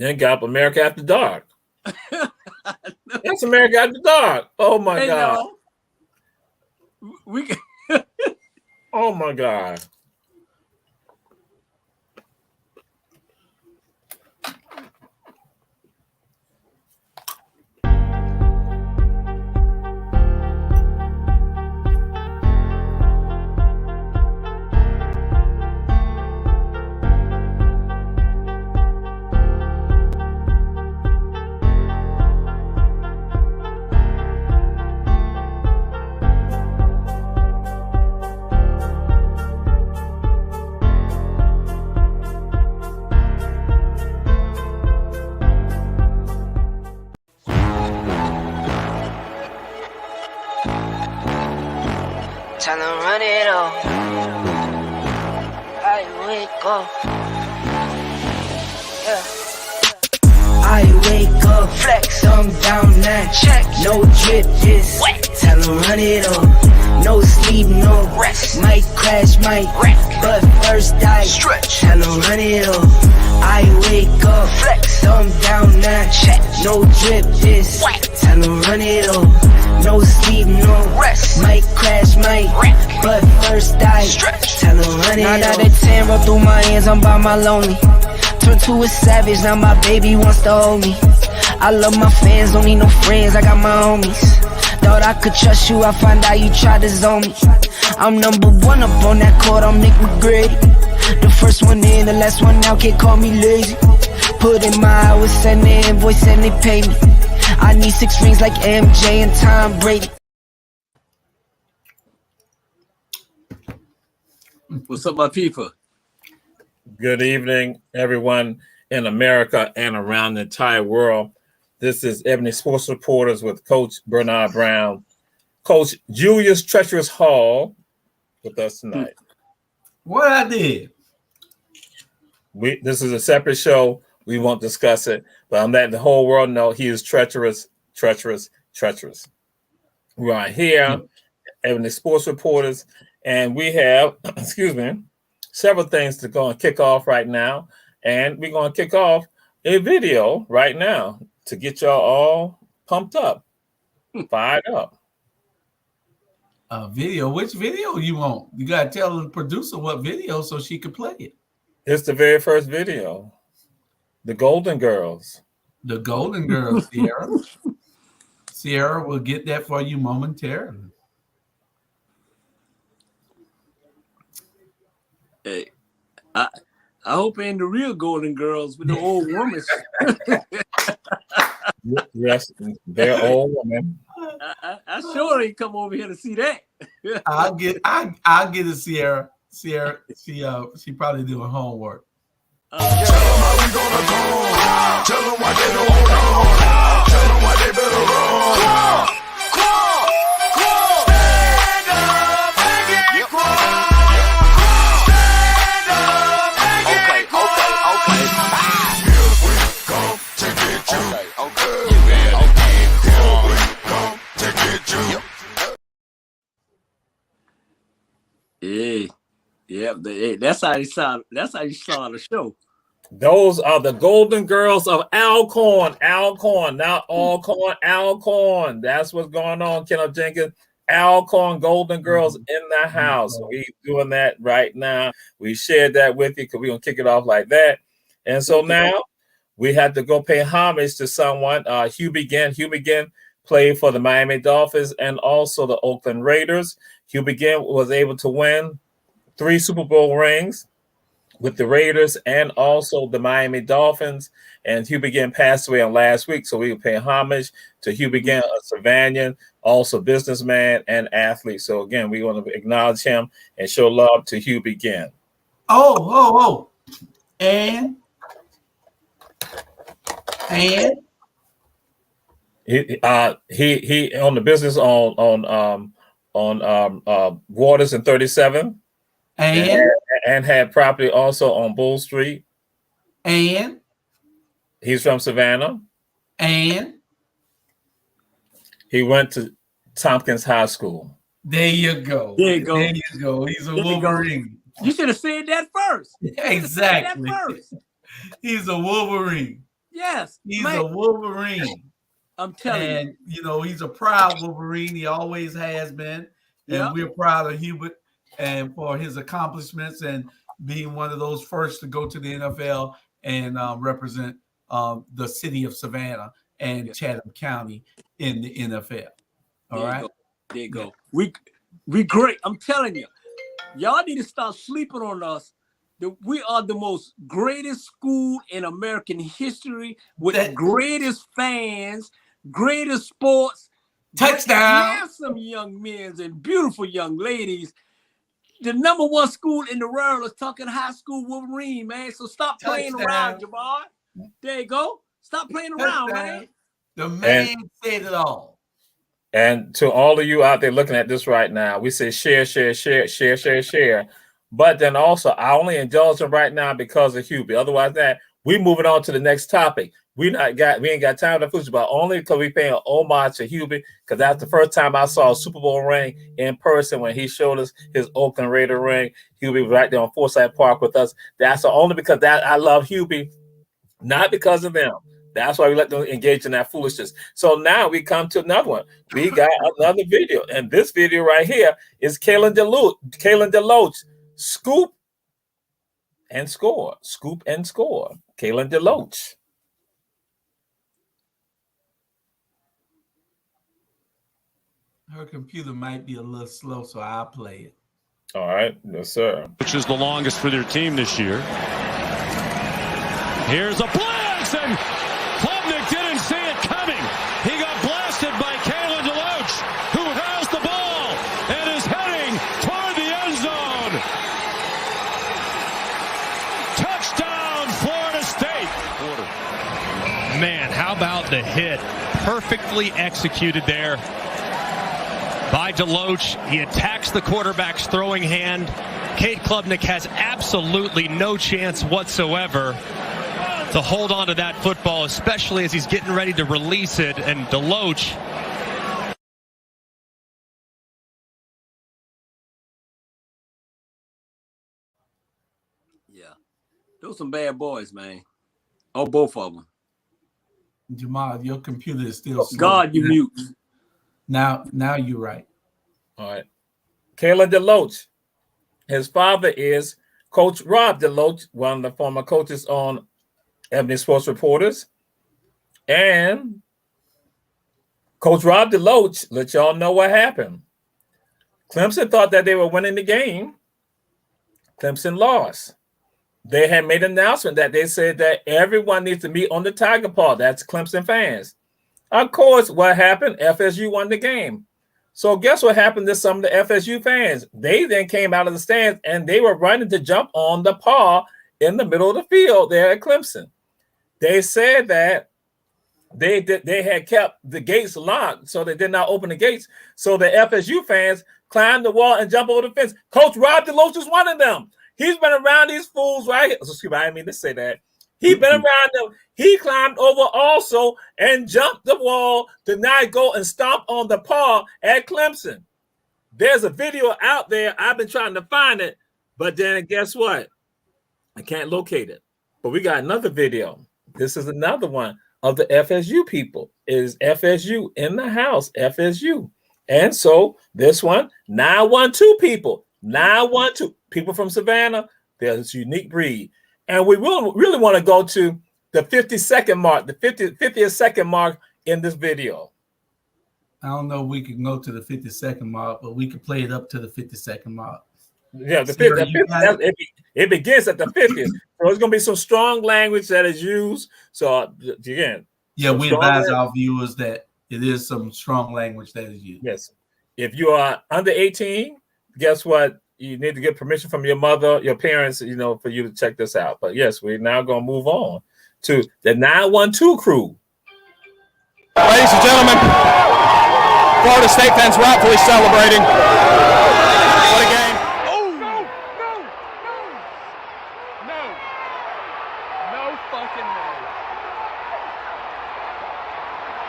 Then got up America After Dark. That's America After Dark. Oh my God. We can. Oh my God. Tryna run it all. I wake up. Yeah. I wake up, flex, thumb down that check. No drip, just wet. Tell 'em run it up. No sleep, no rest. Might crash, might wreck. But first I stretch. Tell 'em run it up. I wake up, flex, thumb down that check. No drip, just wet. Tell 'em run it up. No sleep, no rest. Might crash, might wreck. But first I stretch. Tell 'em run it up. 9 out of 10 roll through my hands, I'm by my lonely. Turned to a savage, now my baby wants to hold me. I love my fans, don't need no friends, I got my homies. Thought I could trust you, I find out you tried to zone me. I'm number one up on that court, I'm Nick McGrady. The first one in, the last one out, can't call me lazy. Put in my hours, send the invoice and they pay me. I need 6 rings like MJ and Tom Brady. What's up, my people? Good evening, everyone in America and around the entire world. This is Ebony Sports Reporters with Coach Bernard Brown, Coach Julius Treacherous Hall with us tonight. What I did? This is a separate show. We won't discuss it, but I'm letting the whole world know he is treacherous. We are here, Ebony Sports Reporters, and we have, several things to go and kick off right now. And we're going to kick off a video right now to get y'all all pumped up, fired up. A video? Which video you want? You got to tell the producer what video so she could play it. It's the very first video. The Golden Girls. The Golden Girls, Sierra. Sierra will get that for you momentarily. Hey, I hope it ain't the real Golden Girls with the old woman. Yes, they're old women. I sure ain't come over here to see that. I'll get it, Sierra. Sierra, she probably doing homework. Tell them how we gonna go. Tell them why they don't hold on. Tell them why they better run. Stand up and get crawl. Stand up and get crawl. Here we come to get you. You better get crawl. Here we come to get you. Yeah, that's how you saw. That's how you saw the show. Those are the Golden Girls of Alcorn. Not Alcorn, Alcorn. That's what's going on, Kenneth Jenkins. Alcorn Golden Girls in the house. We're doing that right now. We shared that with you because we're going to kick it off like that. And so now we have to go pay homage to someone. Hugh Begin played for the Miami Dolphins and also the Oakland Raiders. Hugh Begin was able to win 3 Super Bowl rings with the Raiders and also the Miami Dolphins. And Hugh Begin passed away on last week, so we will pay homage to Hugh Begin, a Savanian, also businessman and athlete. So again, we want to acknowledge him and show love to Hugh Begin. And he owned the business on Waters and 37. And had property also on Bull Street. And he's from Savannah. And he went to Tompkins High School. There you go. He's a Wolverine. You should have said that first. Exactly. He's a Wolverine. Yes, He's man. a Wolverine. I'm telling you. And, you know, he's a proud Wolverine. He always has been. And we're proud of Hubert and for his accomplishments and being one of those first to go to the NFL and represent the city of Savannah and Chatham County in the NFL. All right? There you go. We great. I'm telling you. Y'all need to stop sleeping on us. We are the most greatest school in American history with the greatest fans, greatest sports, touchdown, handsome young men and beautiful young ladies. The number one school in the world is talking high school Wolverine, man. So stop playing around, Jamar. There you go. Stop playing around, man. The man said it all. And to all of you out there looking at this right now, we say share, share, share, share, share, share. But then also, I only indulge them right now because of Hubie. Otherwise, that we moving on to the next topic. We ain't got time to push, but only because we paying homage to Hubie. Because that's the first time I saw a Super Bowl ring in person when he showed us his Oakland Raider ring. Hubie was right there on Forsyth Park with us. That's only because that I love Hubie, not because of them. That's why we let them engage in that foolishness. So now we come to another one. We got another video, and this video right here is Kalen DeLoach. Scoop and score. Scoop and score. Kalen DeLoach. Her computer might be a little slow, so I'll play it. All right. Yes, sir. Which is the longest for their team this year. Here's a blitz, and Klubnik didn't see it coming. He got blasted by Kalen DeLoach, who has the ball and is heading toward the end zone. Touchdown, Florida State. Man, how about the hit? Perfectly executed there by DeLoach. He attacks the quarterback's throwing hand. Cade Klubnik has absolutely no chance whatsoever to hold on to that football, especially as he's getting ready to release it. And DeLoach, yeah, those some bad boys, man. Oh, both of them. Jamal, your computer is still slow. God, you mute. Now you're right. All right. Kalen DeLoach. His father is Coach Rob DeLoach, one of the former coaches on Ebony Sports Reporters. And Coach Rob DeLoach let y'all know what happened. Clemson thought that they were winning the game. Clemson lost. They had made an announcement that they said that everyone needs to meet on the Tiger Paw. That's Clemson fans. Of course, what happened? FSU won the game. So guess what happened to some of the FSU fans? They then came out of the stands and they were running to jump on the paw in the middle of the field there at Clemson. They said that they had kept the gates locked, so they did not open the gates. So the FSU fans climbed the wall and jumped over the fence. Coach Rob DeLoach is one of them. He's been around these fools right here. Excuse me, I didn't mean to say that. He's been around them. He climbed over also and jumped the wall to not go and stomp on the paw at Clemson. There's a video out there. I've been trying to find it, but then guess what? I can't locate it. But we got another video. This is another one of the FSU people. It is FSU in the house, FSU. And so this one, 912 people. 912 people from Savannah. They're this unique breed. And we really want to go to the 50-second mark, the 50th second mark in this video. I don't know if we can go to the 50-second mark, but we can play it up to the 50-second mark. Yeah, the 50th, it begins at the 50th. So there's going to be some strong language that is used. So again. Yeah, we advise our viewers that it is some strong language that is used. Yes. If you are under 18, guess what? You need to get permission from your mother, your parents, for you to check this out. But yes, we're now going to move on to the 912 crew. Ladies and gentlemen, Florida State fans rightfully celebrating. What a game. Oh, no fucking way.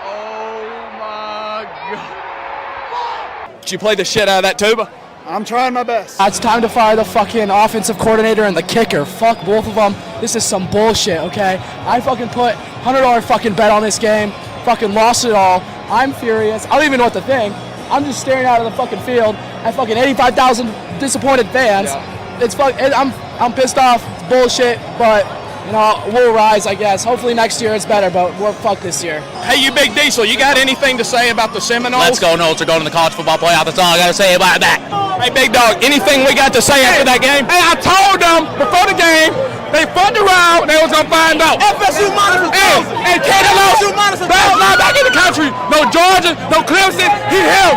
Oh my God. Did you play the shit out of that tuba? I'm trying my best. It's time to fire the fucking offensive coordinator and the kicker. Fuck both of them. This is some bullshit, okay? I fucking put $100 fucking bet on this game, fucking lost it all. I'm furious. I don't even know what to think. I'm just staring out of the fucking field at fucking 85,000 disappointed fans. Yeah. It's I'm pissed off. It's bullshit, but you know, we'll rise, I guess. Hopefully next year it's better, but we're fucked this year. Hey, you Big Diesel, you got anything to say about the Seminoles? Let's go Noles are going to the college football playoff. That's all I got to say about that. Hey, Big Dog, anything we got to say after that game? Hey, I told them before the game, they fucked around, they was going to find out. FSU monitors. And Cantaloupe, best line back in the country. No Georgia, no Clemson, he him.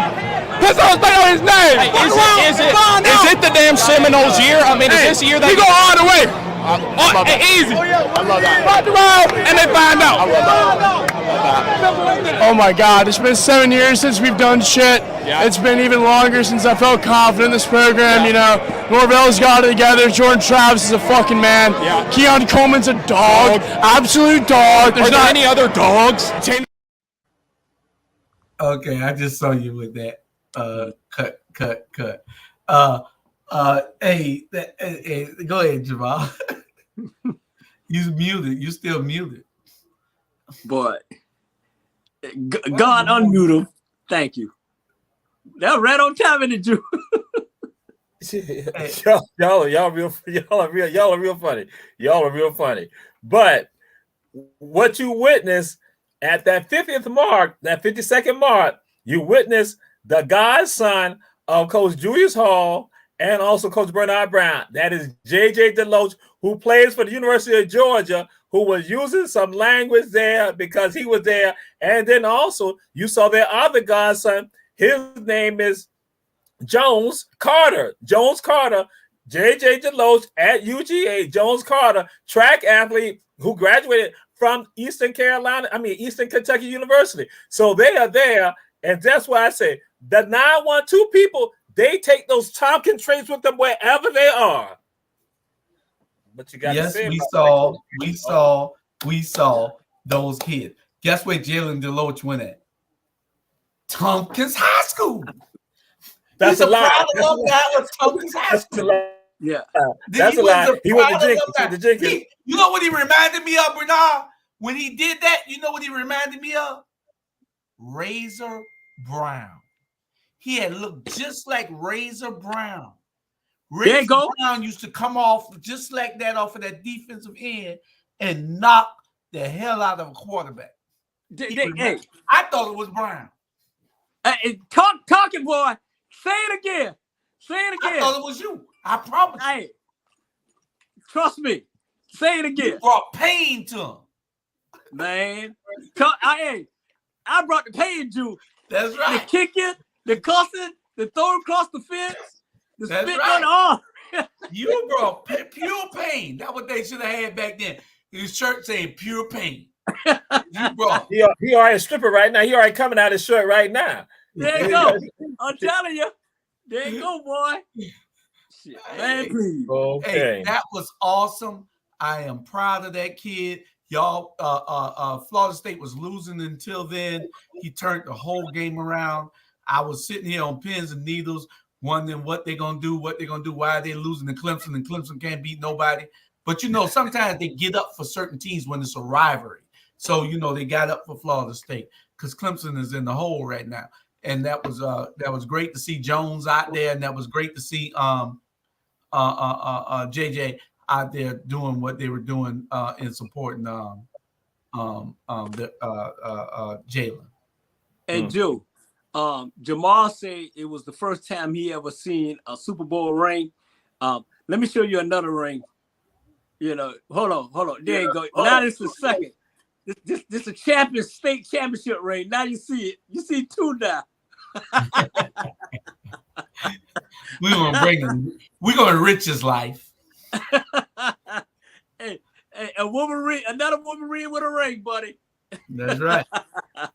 Put those things on his name. Hey, is it the damn Seminoles year? I mean, is this the year they go all the way? Easy. I love that. Fucked around, and they find out. I love that. Oh my God, it's been 7 years since we've done shit. Yeah. It's been even longer since I felt confident in this program, you know. Norvell's got it together. Jordan Travis is a fucking man. Yeah. Keon Coleman's a dog. Absolute dog. There's not any other dogs. Okay, I just saw you with that. Cut. Hey, go ahead, Jamal. You muted. You still muted. But God unmute him. Thank you. That right on time in the Jew. Y'all are real funny. Y'all are real funny. But what you witnessed at that 50th mark, that 52nd mark, you witnessed the godson of Coach Julius Hall and also Coach Bernard Brown. That is J.J. DeLoach, who plays for the University of Georgia, who was using some language there because he was there. And then also you saw their other godson. His name is Jones Carter. J.J. DeLoach at UGA. Jones Carter, track athlete who graduated from Eastern Kentucky University. So they are there. And that's why I say the 912 people, they take those Tompkins traits with them wherever they are. But you got to say we saw those kids. Guess where Jalen DeLoach went at? Tompkins High School. That's a lie. Tompkins High School. Yeah, that's a lie. He went to Jenkins. You know what he reminded me of, Bernard? When he did that, you know what he reminded me of? Razor Brown. He had looked just like Razor Brown. Razor Brown used to come off just like that off of that defensive end and knock the hell out of a quarterback. Hey, I thought it was Brown. Talking boy, say it again. I thought it was you. I promise. Hey, trust me. Say it again. You brought pain to him, man. I brought the pain, Jew. That's right. The kicking, the cussing, the throwing across the fence, the That's spitting right. on the arm. You brought pure pain. That's what they should have had back then. His shirt saying pure pain. You brought. He already a stripper right now. He already coming out his shirt right now. There you go. I'm telling you. There you go, boy. Shit, man, please. Okay. Hey, that was awesome. I am proud of that kid. Y'all, Florida State was losing until then. He turned the whole game around. I was sitting here on pins and needles, wondering what they're going to do, why are they losing to Clemson, and Clemson can't beat nobody. But, you know, sometimes they get up for certain teams when it's a rivalry. So, you know, they got up for Florida State because Clemson is in the hole right now. And that was great to see Jones out there, and that was great to see JJ out there doing what they were doing in supporting Jalen. And Joe, Jamal said it was the first time he ever seen a Super Bowl ring. Let me show you another ring. You know, hold on. There you go. Now this is second. This a state championship ring. Now you see it. You see two now. We're gonna enrich his life. Hey, another Wolverine with a ring, buddy. That's right.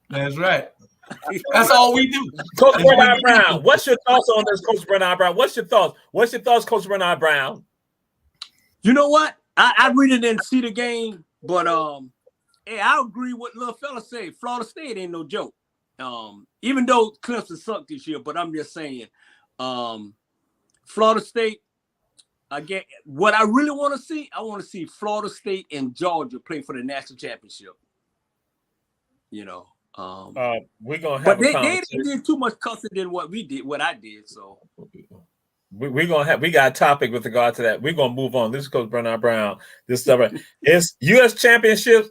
That's all we do. Coach Bernard Brown, what's your thoughts on this, Coach Bernard Brown? What's your thoughts, Coach Bernard Brown? You know what? I really didn't see the game, but hey, I agree with little fella say. Florida State ain't no joke. Even though Clemson sucked this year, but I'm just saying, Florida State, Again, what I really want to see, I want to see Florida State and Georgia play for the national championship. You know, we're gonna have but a they conversation. did too much cussing than what I did. So we got a topic with regard to that. We're gonna move on. This is Coach Bernard Brown. This stuff right. It's U.S. Championship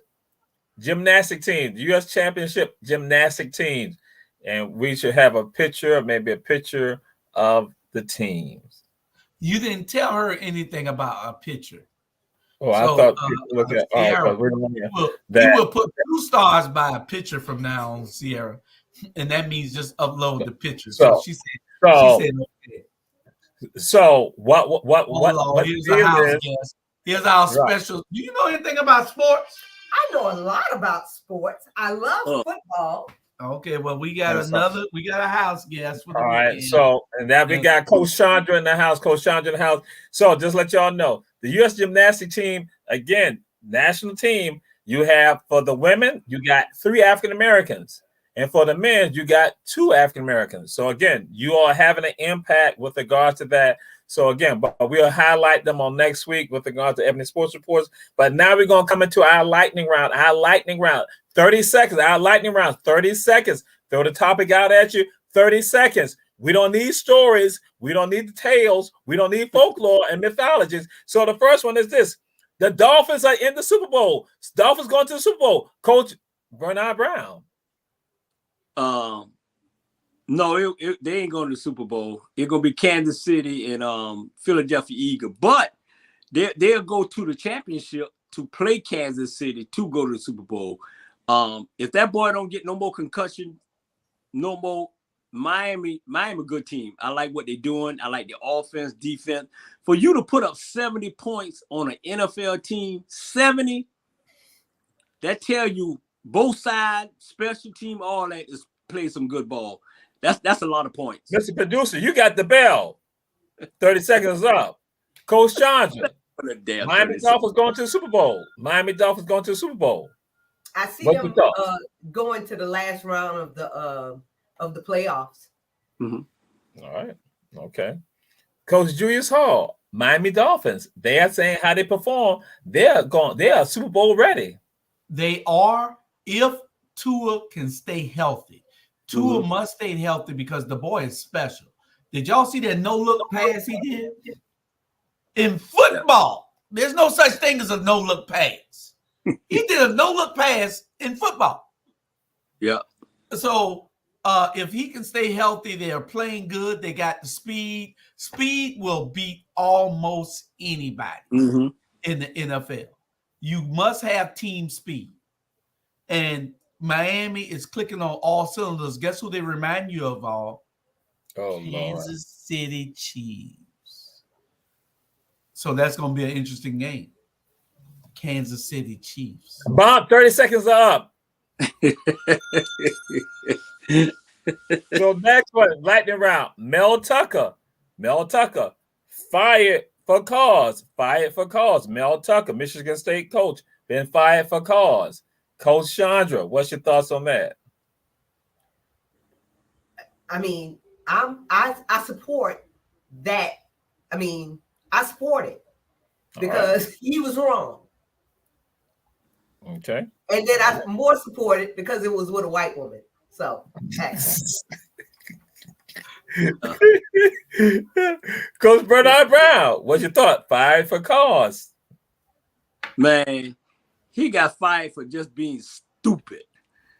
gymnastic teams. U.S. Championship gymnastic teams, and we should have a picture, maybe a picture of the teams. You didn't tell her anything about a picture. Oh, I thought people look at Sierra, you will put 2 stars by a picture from now on, Sierra, and that means just upload the picture. So she said okay. So what here's the house guest. Here's our special. Do you know anything about sports? I know a lot about sports. I love football. Okay, well, we got a house guest. For the right, weekend. so and now we got Coach Chandra in the house. Coach Chandra in the house. So just let y'all know, the U.S. gymnastic team, again, national team, you have for the women, you got 3 African Americans. And for the men, you got 2 African Americans. So again, you are having an impact with regards to that. So again, but we'll highlight them on next week with regards to Ebony Sports Reports. But now we're going to come into our lightning round. 30 seconds. Our lightning round. 30 seconds. Throw the topic out at you. 30 seconds. We don't need stories. We don't need the tales. We don't need folklore and mythologies. So the first one is this. The Dolphins are in the Super Bowl. Dolphins going to the Super Bowl. Coach Bernard Brown. No, they ain't going to the Super Bowl. It's going to be Kansas City and Philadelphia Eagles. But they'll go to the championship to play Kansas City to go to the Super Bowl. If that boy don't get no more concussion, no more, Miami a good team. I like what they're doing. I like the offense, defense. For you to put up 70 points on an NFL team, 70, that tell you both sides, special team, all that is play some good ball. That's a lot of points. Mr. Producer, you got the bell. 30 seconds up. Coach Chandra. Miami Dolphins going to the Super Bowl. Miami Dolphins going to the Super Bowl. I see them going to the last round of the playoffs. Mm-hmm. All right. Okay. Coach Julius Hall, Miami Dolphins. They are saying how they perform. They are Super Bowl ready. They are, if Tua can stay healthy. Tua must stay healthy because the boy is special. Did y'all see that no-look pass he did? In football, there's no such thing as a no-look pass. He did a no-look pass in football. Yeah. So if he can stay healthy, they are playing good. They got the speed. Speed will beat almost anybody in the NFL. You must have team speed. And Miami is clicking on all cylinders. Guess who they remind you of all? Kansas City Chiefs. So that's going to be an interesting game. Kansas City Chiefs. Bob, 30 seconds are up. So next one, lightning round. Mel Tucker, fired for cause. Mel Tucker, Michigan State coach, been fired for cause. Coach Chandra, what's your thoughts on that? I mean, I support that. I mean, I support it because he was wrong. Okay. And then I more support it because it was with a white woman. So, Coach Bernard Brown, what's your thought? Fired for cause. Man, he got fired for just being stupid.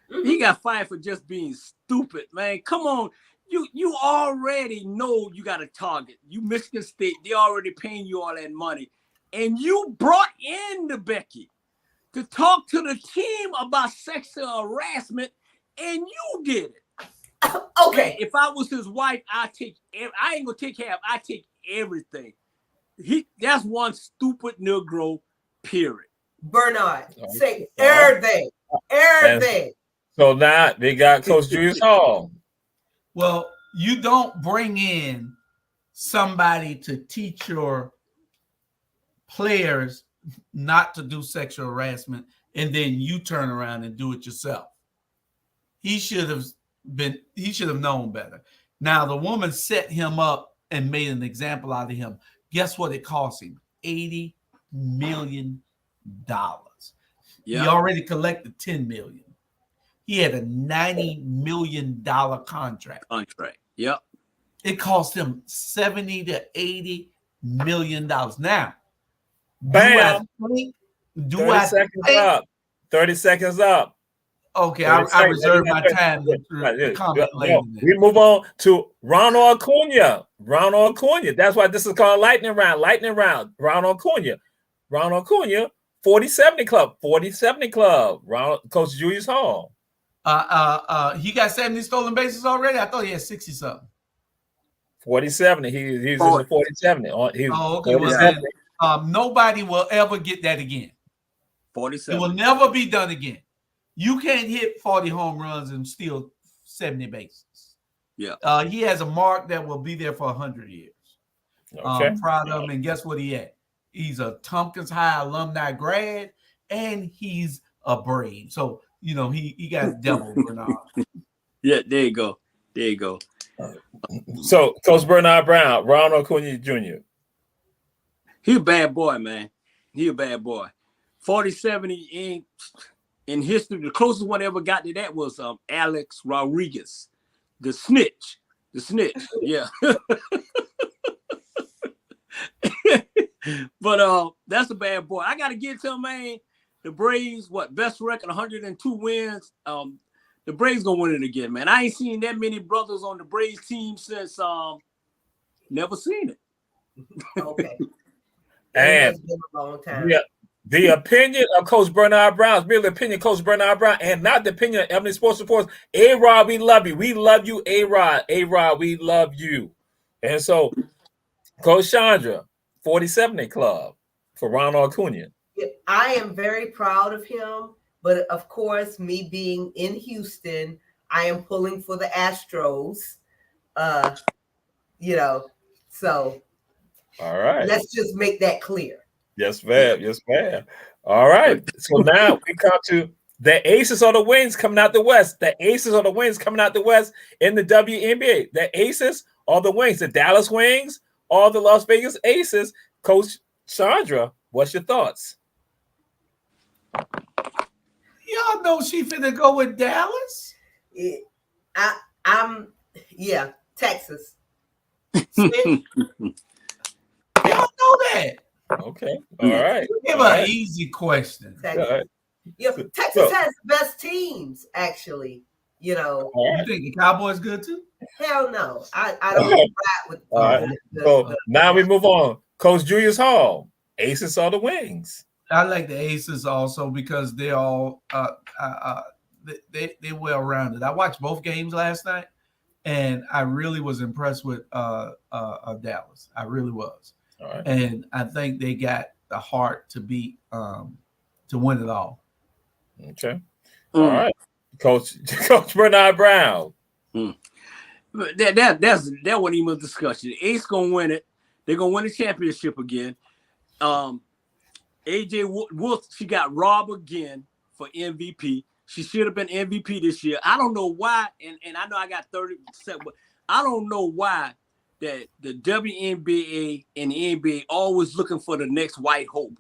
He got fired for just being stupid, man. Come on. You already know you got a target. You Michigan State, they already paying you all that money. And you brought in the Becky to talk to the team about sexual harassment, and you did it. Okay. Man, if I was his wife, I ain't gonna take half, I take everything. That's one stupid Negro, period. Bernard, say everything. Everything. So now they got Coach Julius Hall. Well, you don't bring in somebody to teach your players not to do sexual harassment, and then you turn around and do it yourself. He should have known better. Now, the woman set him up and made an example out of him. Guess what? It cost him $80 million. He Yeah. already collected $10 million. He had a $90 million contract. Yep. It cost him $70 to $80 million. Now, Bam. 30 seconds up. 30 seconds up. Okay, I reserve my time to comment later. We move on to Ronald Acuna. Ronald Acuna. That's why this is called Lightning Round. Lightning Round. Ronald Acuna. Ronald Acuna. 40-70 Club. 40-70 Club. Coach Julius Hall. He got 70 stolen bases already. I thought he had 60 something. 40-70. He's in the 40-70. Oh, okay. Well, nobody will ever get that again. 47. It will never be done again. You can't hit 40 home runs and steal 70 bases. Yeah. He has a mark that will be there for 100 years. Okay. I'm proud of him. And guess what he had? He's a Tompkins High alumni grad, and he's a Brave. So, he got double Bernard. Yeah, there you go. There you go. So, Coach Bernard Brown, Ronald Acuna Jr. He a bad boy, man. He a bad boy. 40-70 in history, the closest one ever got to that was Alex Rodriguez, the snitch. Yeah. But that's a bad boy. I gotta get to him, man. The Braves, best record, 102 wins. The Braves gonna win it again, man. I ain't seen that many brothers on the Braves team since never seen it. Okay. And it's been a long time. Yeah, the opinion of Coach Bernard Brown is merely the opinion of Coach Bernard Brown and not the opinion of Ebony Sports Reports. A-Rod, we love you. We love you, A-Rod. A-Rod, we love you. And so, Coach Chandra, 40-70 Club for Ronald Acuna. I am very proud of him, but of course, me being in Houston, I am pulling for the Astros. So all right. Let's just make that clear. Yes, ma'am. Yes, ma'am. All right. So now we come to the Aces or the Wings coming out the West. The Aces or the Wings coming out the West in the WNBA. The Aces or the Wings. The Dallas Wings or the Las Vegas Aces. Coach Chandra, what's your thoughts? Y'all know she finna go with Dallas? Texas. Y'all know that. Okay. All right. Give her an easy question. Texas, right. Texas has the best teams, actually. You think the Cowboys good too? Hell no. I don't ride with all right. So now we move on. Coach Julius Hall, Aces or the Wings? I like the Aces also because they're all they well rounded. I watched both games last night, and I really was impressed with Dallas. I really was. All right. And I think they got the heart to beat to win it all. Okay. All right. Coach Bernard Brown. That wasn't even a discussion. The Ace gonna win it. They're gonna win the championship again. AJ Wolf, she got robbed again for MVP. She should have been MVP this year. I don't know why, and I know I got 30%, but I don't know why that the WNBA and the NBA always looking for the next white hope.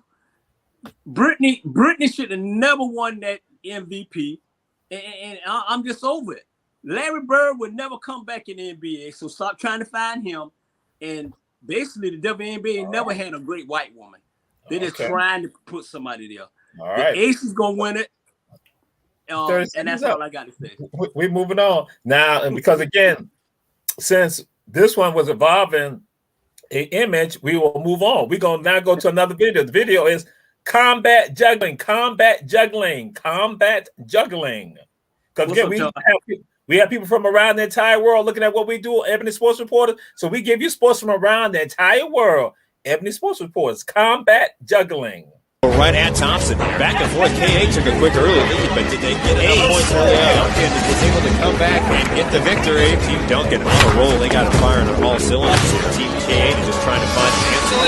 Brittany should have never won that MVP, and I'm just over it. Larry Bird would never come back in the NBA, so stop trying to find him. And basically, the WNBA never had a great white woman. They're just trying to put somebody there. All right. The Ace is gonna win it, and that's all I got to say. We're moving on now, and because again, since this one was involving an image, we will move on. We're gonna now go to another video. The video is combat juggling. Because again, we have people from around the entire world looking at what we do. Ebony Sports Reporters. So we give you sports from around the entire world. Ebony Sports Reporters, combat juggling. Right at Thompson, back and forth. KA took a quick early lead, but did they get enough points early on? Duncan was able to come back and get the victory. Team Duncan on a roll. They got to fire on all cylinders. Team KA just trying to find an answer.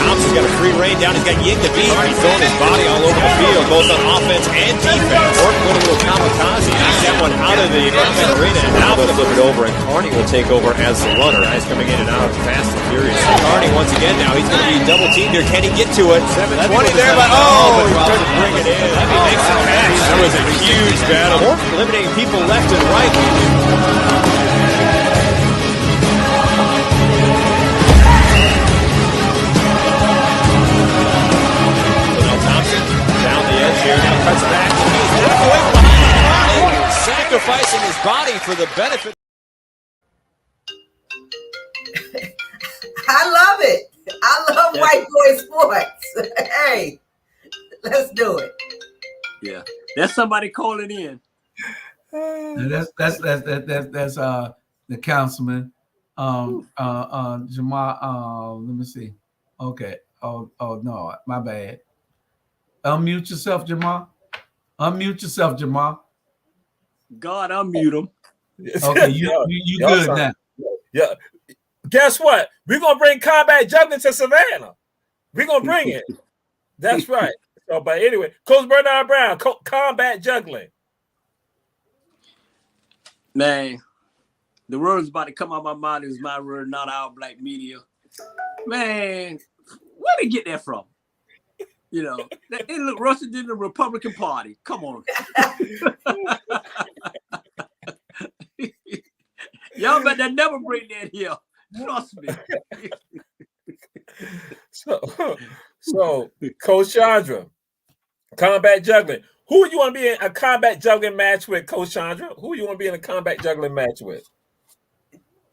Thompson's got a free rain down. He's got Ying the beat. He's throwing his body all over the field, both on offense and defense. Ork went a little kamikaze. Knocks that one out of the offense arena, and now they'll flip it over, and Carney will take over as the runner. Guys coming in and out fast and furious. So Carney once again now. He's going to be double teamed here. Can he get to it? 7:20 there, but he couldn't bring it in. He makes the catch. That was a huge battle. Ork eliminating people left and right. Here now cuts back, and he's now going behind, sacrificing his body for the benefit. I love it. I love white boy sports. Hey, let's do it. Yeah, that's somebody calling in. That's the councilman. Jamal. Let me see. Okay. Oh no, my bad. Unmute yourself, Jamal. Unmute yourself, Jamal. God, unmute him. Okay, you good now. Yeah. Guess what? We're gonna bring combat juggling to Savannah. We're gonna bring it. That's right. So, but anyway, Coach Bernard Brown, combat juggling. Man, the words about to come out of my mouth is my word, not our black media. Man, where did they get that from? You know, they look Russia did the Republican Party. Come on. Y'all better never bring that here. Trust me. So Coach Chandra, combat juggling. Who would you want to be in a combat juggling match with, Coach Chandra? Who you want to be in a combat juggling match with?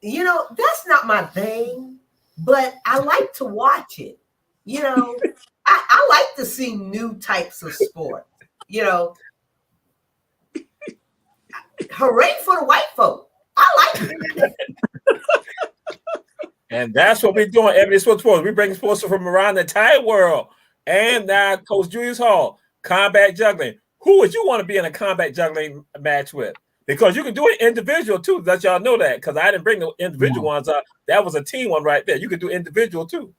You know, that's not my thing, but I like to watch it. You know, I like to see new types of sport. You know, hooray for the white folk. I like it. And that's what we're doing. Ebony Sports. We bring sports from around the entire world. And now Coach Julius Hall, combat juggling. Who would you want to be in a combat juggling match with? Because you can do it individual too. Let y'all know that. Because I didn't bring the individual ones up. That was a team one right there. You could do individual too.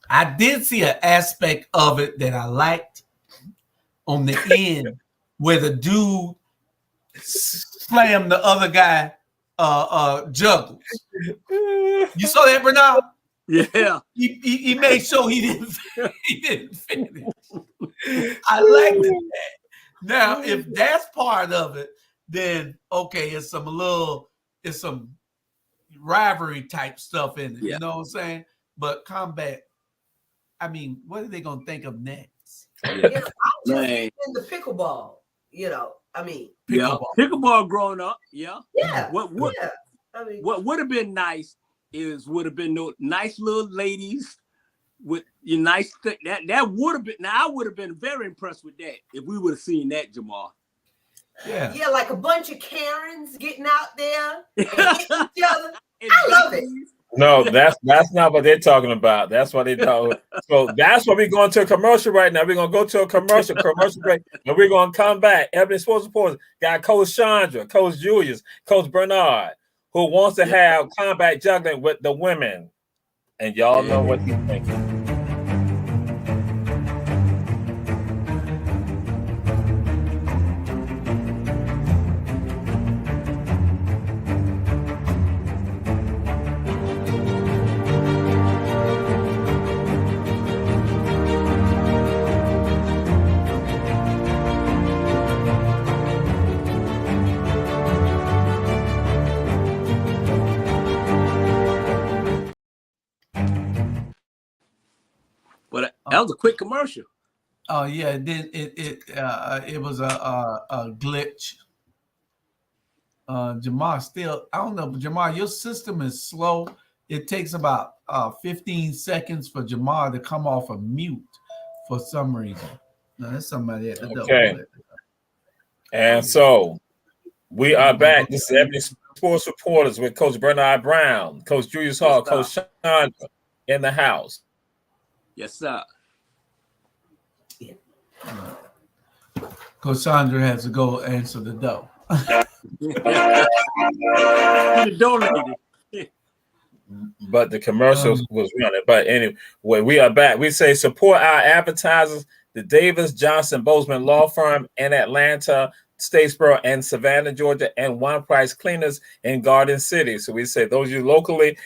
I did see an aspect of it that I liked on the end where the dude slammed the other guy juggles. You saw that, Bernard? Yeah. He made sure he didn't finish. I like that. Now, if that's part of it, then okay, it's some rivalry type stuff in it. You know what I'm saying? But combat, I mean, what are they gonna think of next? I'm just in the pickleball, you know. I mean, pickleball growing up, yeah. What would have been nice would have been no nice little ladies with your nice thing. That would have been. Now I would have been very impressed with that if we would have seen that, Jamal. Yeah, like a bunch of Karens getting out there and hitting each other. I love it. No, that's not what they're talking about. That's what they talking. So that's what we're going to a commercial right now. We're gonna go to a commercial break, and we're gonna come back. Ebony Sports Reporters got Coach Chandra, Coach Julius, Coach Bernard, who wants to have combat juggling with the women, and y'all know what he's thinking. But that was a quick commercial. Oh yeah, it was a glitch. Jamal, still, I don't know, but Jamal, your system is slow. It takes about 15 seconds for Jamal to come off of mute for some reason. No, that's somebody at the door. Okay. And so we are back. This is Ebony Sports Reporters with Coach Bernard Brown, Coach Julius Hall, Coach Chandra in the house. Yes, sir. Coach Chandra has to go answer the door. but the commercials was running. But anyway, we are back. We say support our advertisers, the Davis Johnson Bozeman Law Firm in Atlanta, Statesboro, and Savannah, Georgia, and One Price Cleaners in Garden City. So we say those of you locally,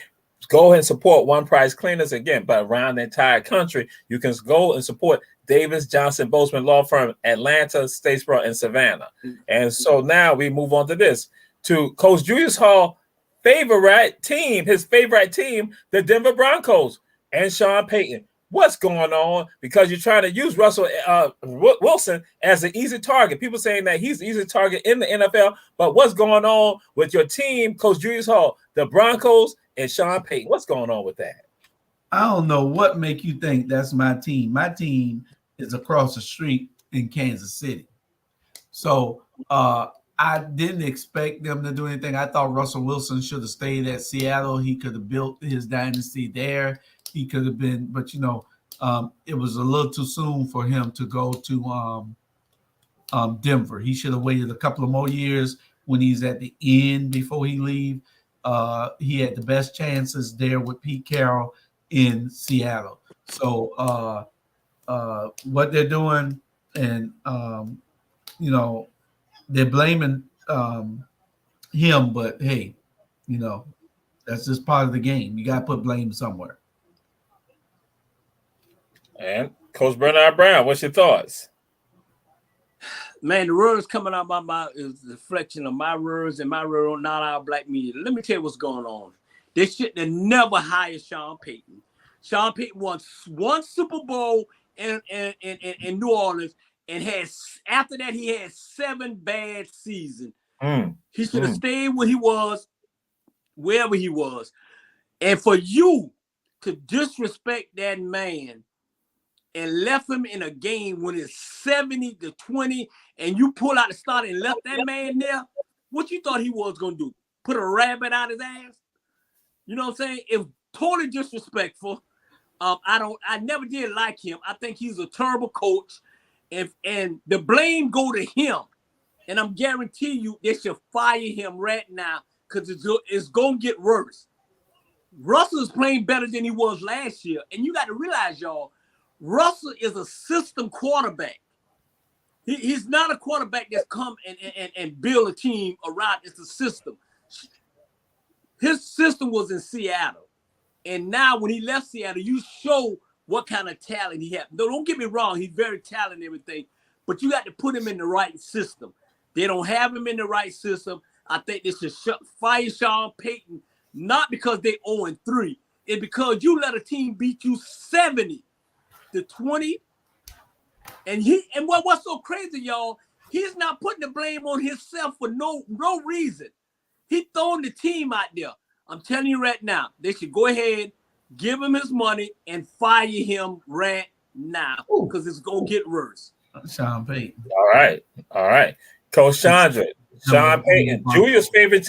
go ahead and support One Price Cleaners again. But around the entire country, you can go and support Davis Johnson Bozeman Law Firm, Atlanta, Statesboro, and Savannah. And so now we move on to this, to Coach Julius Hall favorite team, his favorite team, the Denver Broncos and Sean Payton. What's going on? Because you're trying to use Russell Wilson as an easy target. People saying that he's an easy target in the NFL, but what's going on with your team, Coach Julius Hall, the Broncos and Sean Payton? What's going on with that? I don't know what make you think that's my team. My team is across the street in Kansas City. So I didn't expect them to do anything. I thought Russell Wilson should have stayed at Seattle. He could have built his dynasty there. He could have been, but it was a little too soon for him to go to Denver. He should have waited a couple of more years when he's at the end before he leave. He had the best chances there with Pete Carroll in Seattle. So what they're doing, and they're blaming him, but hey, that's just part of the game. You got to put blame somewhere. And Coach Bernard Brown, what's your thoughts? Man, the words coming out of my mouth is a reflection of my words and my words, not our black media. Let me tell you what's going on. They should have never hired Sean Payton. Sean Payton won one Super Bowl in New Orleans, and after that he had 7 bad seasons. He should have stayed where he was, wherever he was. And for you to disrespect that man and left him in a game when it's 70-20, and you pull out the start and left that man there, what you thought he was going to do? Put a rabbit out his ass? You know what I'm saying? It was totally disrespectful. I never did like him. I think he's a terrible coach, and the blame go to him. And I'm guaranteeing you they should fire him right now, because it's going to get worse. Russell is playing better than he was last year. And you got to realize, y'all, Russell is a system quarterback. He's not a quarterback that's come and build a team around. It's a system. His system was in Seattle. And now when he left Seattle, you show what kind of talent he had. No, don't get me wrong. He's very talented and everything. But you got to put him in the right system. They don't have him in the right system. I think they should fire Sean Payton, not because they 0-3. It's because you let a team beat you 70-20. And what's so crazy, y'all, he's not putting the blame on himself for no reason. He throwing the team out there. I'm telling you right now, they should go ahead, give him his money, and fire him right now, because it's going to get worse. Sean Payton. All right. Coach Chandra, Sean Payton. Julia's favorite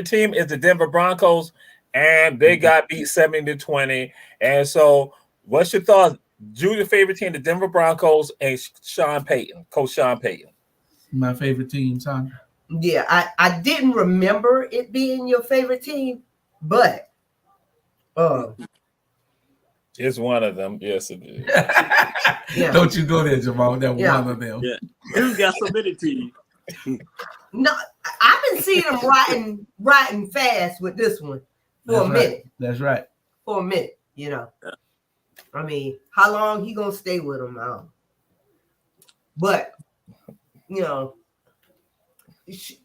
team is the Denver Broncos, and they got beat 70-20. And so what's your thoughts? Julia's favorite team, the Denver Broncos, and Sean Payton, Coach Sean Payton. My favorite team, Chandra. Yeah, I didn't remember it being your favorite team, but it's one of them. Yes, it is. Yeah. Don't you go there, Jamal. That one of them. Yeah, you got so many teams. No, I've been seeing them riding fast with this one for a minute. That's right. For a minute, I mean, how long he gonna stay with them? But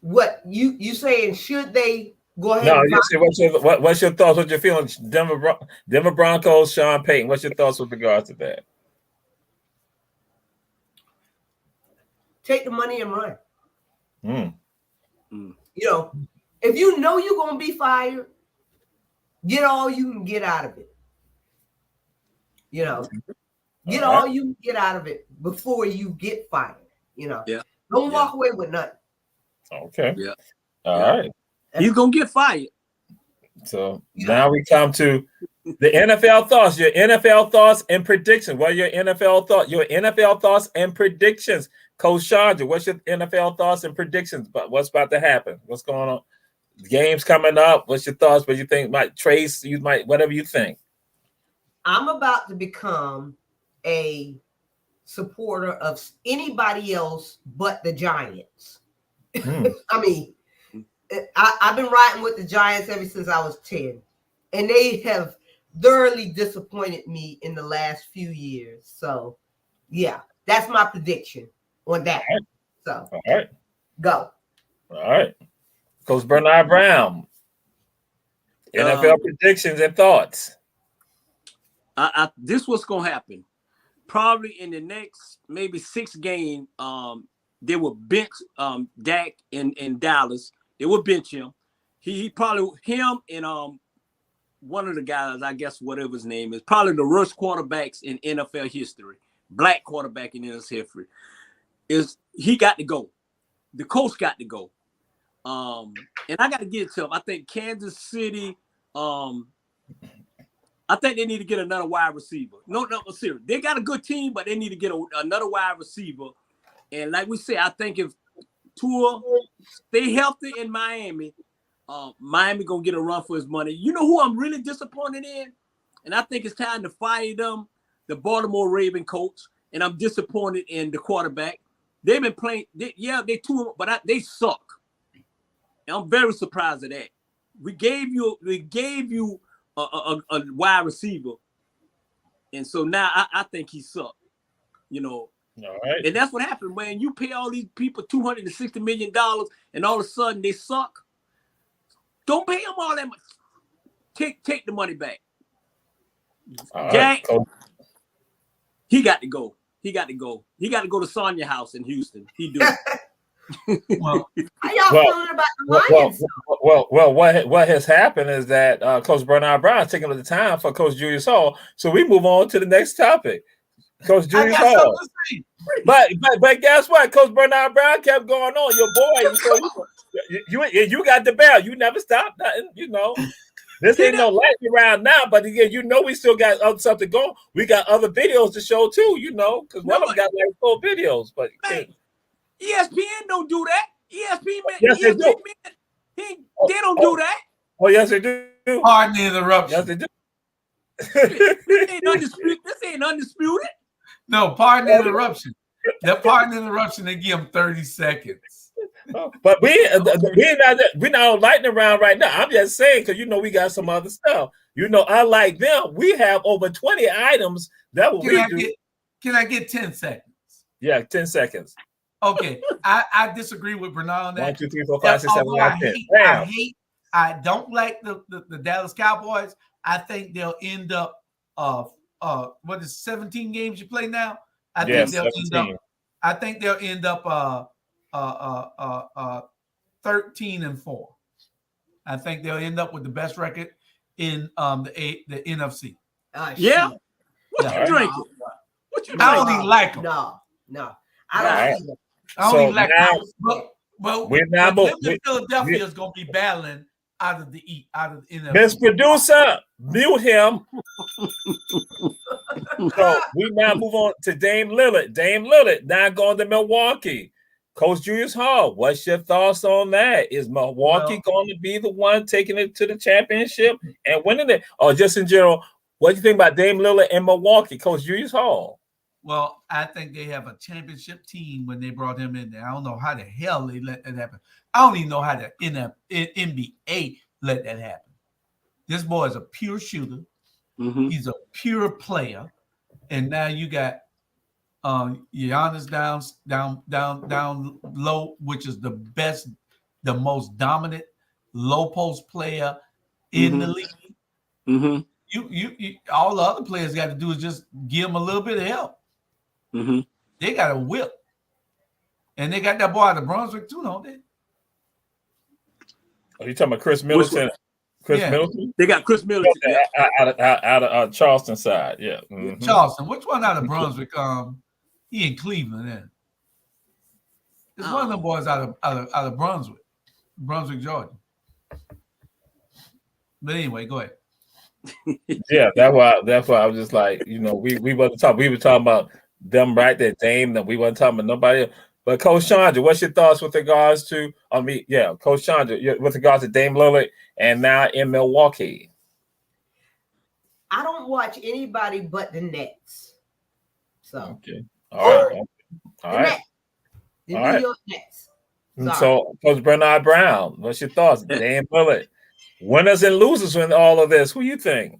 what you saying? Should they go ahead? No, you say what's your thoughts? What's your feelings? Denver Broncos, Sean Payton. What's your thoughts with regards to that? Take the money and run. If you know you're gonna be fired, get all you can get out of it. Get all you can get out of it before you get fired. Don't walk away with nothing. Okay. Yeah. All right. He's gonna get fired. So now we come to the NFL thoughts. Your NFL thoughts and predictions. What are your NFL thoughts? Your NFL thoughts and predictions. Coach Chandra, what's your NFL thoughts and predictions? But what's about to happen? What's going on? games coming up. What's your thoughts? What you think? Might Trace? You might whatever you think. I'm about to become a supporter of anybody else but the Giants. I mean, I've been riding with the Giants ever since I was 10, and they have thoroughly disappointed me in the last few years. So, yeah, that's my prediction on that. All right. So, all right, go. All right, Coach Bernard Brown. NFL predictions and thoughts. This what's gonna happen. Probably in the next maybe 6 games, they will bench Dak in Dallas. They will bench him. He probably him and one of the guys, I guess whatever his name is, probably the worst quarterbacks in NFL history. Black quarterback in NFL history. He got to go. The coach got to go. And I got to give it to him. I think Kansas City. I think they need to get another wide receiver. No, seriously. They got a good team, but they need to get another wide receiver. And like we said, I think if Tua stay healthy in Miami, Miami gonna get a run for his money. You know who I'm really disappointed in? And I think it's time to fire them, the Baltimore Raven coach. And I'm disappointed in the quarterback. They've been playing, they 2, but they suck. And I'm very surprised at that. We gave you a wide receiver, and so now I think he sucked. You know, all right. And that's what happened when you pay all these people $260 million, and all of a sudden they suck. Don't pay them all that much. Take the money back. Jack, he got to go. He got to go. He got to go to Sonya house in Houston. He do. How y'all feeling about the Lions? Well, what has happened is that Coach Bernard Brown is taking the time for Coach Julius Hall. So we move on to the next topic. Coach Julius Hall. But guess what? Coach Bernard Brown kept going on. Your boy, so you got the bell. You never stopped nothing, you know. This ain't no lightning round now, but again, you know we still got other stuff to go. We got other videos to show too, you know, because one of them got like 4 videos. But ESPN don't do that. ESPN, yes, they do. They don't do that. Oh, yes, they do. Pardon the interruption. Yes, they do. This ain't undisputed. No, pardon the interruption. That pardon the interruption, they give them 30 seconds. But we're not on lightning round right now. I'm just saying because you know we got some other stuff. You know, unlike them, we have over 20 items that will do. Can I get 10 seconds? Yeah, 10 seconds. Okay, I disagree with Bernard on that. 1, 2, 3, 4, 5, 6, 7, 8, 10. I don't like the Dallas Cowboys. I think they'll end up what is 17 games you play now? I think they'll end up 13-4. I think they'll end up with the best record in the NFC. Yeah. What you drinking? I don't even like them. No. I don't even like them. But Philadelphia is going to be battling out of the NFC. Miss Producer, mute him. So we now move on to Dame Lilliard. Dame Lilliard now going to Milwaukee. Coach Julius Hall, what's your thoughts on that? Is Milwaukee going to be the one taking it to the championship and winning it? Or just in general, what do you think about Dame Lilliard and Milwaukee, Coach Julius Hall? Well, I think they have a championship team when they brought him in there. I don't know how the hell they let that happen. I don't even know how the NBA let that happen. This boy is a pure shooter. Mm-hmm. He's a pure player. And now you got Giannis down low, which is the best, the most dominant low post player in the league. Mm-hmm. You all the other players got to do is just give them a little bit of help. Mm-hmm. They got a whip, and they got that boy out of Brunswick too, don't they? Are you talking about Chris Middleton? Middleton? They got Chris Middleton out of Charleston side. Yeah, mm-hmm. Charleston. Which one out of Brunswick? He in Cleveland. Then it's one of them boys out of Brunswick, Georgia. But anyway, go ahead. Yeah, that's why I was just like, you know, we were talking about them right there, Dame. That we weren't talking about nobody else. But Coach Chandra, what's your thoughts with regards to? Coach Chandra, with regards to Dame Lillard and now in Milwaukee. I don't watch anybody but the Nets. So okay, all right, all right. Nets. The New York Nets. So, Coach Bernard Brown, what's your thoughts? Dame Lillard, winners and losers in all of this. Who you think?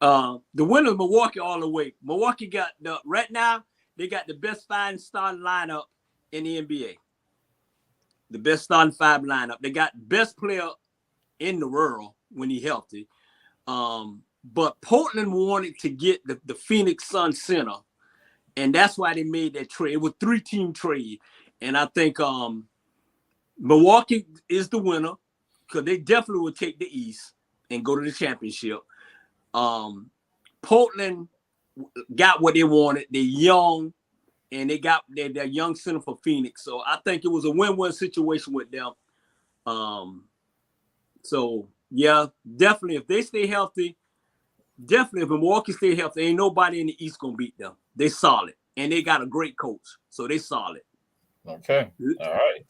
The winner, Milwaukee, all the way. Milwaukee got right now. They got the best starting lineup in the NBA. The best starting 5 lineup. They got best player in the world when he's healthy. But Portland wanted to get the Phoenix Sun center, and that's why they made that trade. It was a 3-team trade, and I think Milwaukee is the winner because they definitely would take the East and go to the championship. Portland got what they wanted. They're young, and they got their young center for Phoenix. So I think it was a win-win situation with them. So yeah, definitely if they stay healthy, definitely if Milwaukee stay healthy, ain't nobody in the East gonna beat them. They solid, and they got a great coach, so they solid. Okay, all right.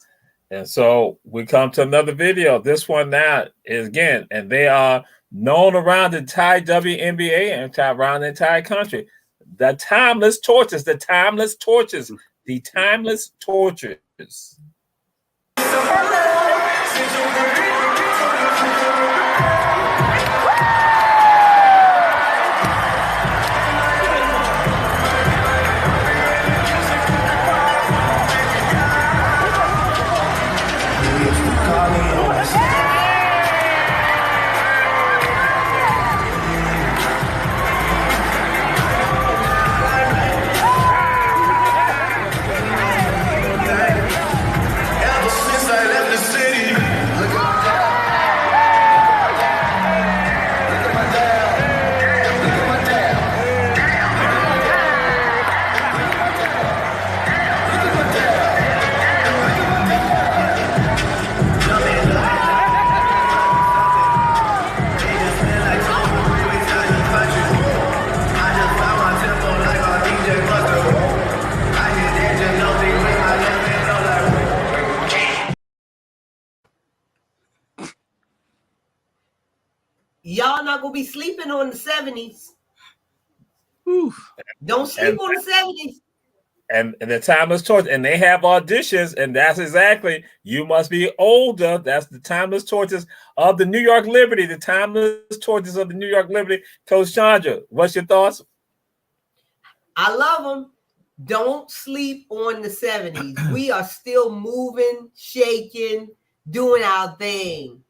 And so we come to another video. This one now is again, and they are known around the entire WNBA and around the entire country. The timeless torches, the timeless torches, the timeless torches. Y'all not gonna be sleeping on the 70s. Don't sleep on the 70s. And the timeless torch, and they have auditions, and that's exactly, you must be older. That's the timeless torches of the New York Liberty, the timeless torches of the New York Liberty. Coach Chandra, what's your thoughts? I love them. Don't sleep on the 70s. We are still moving, shaking, doing our thing.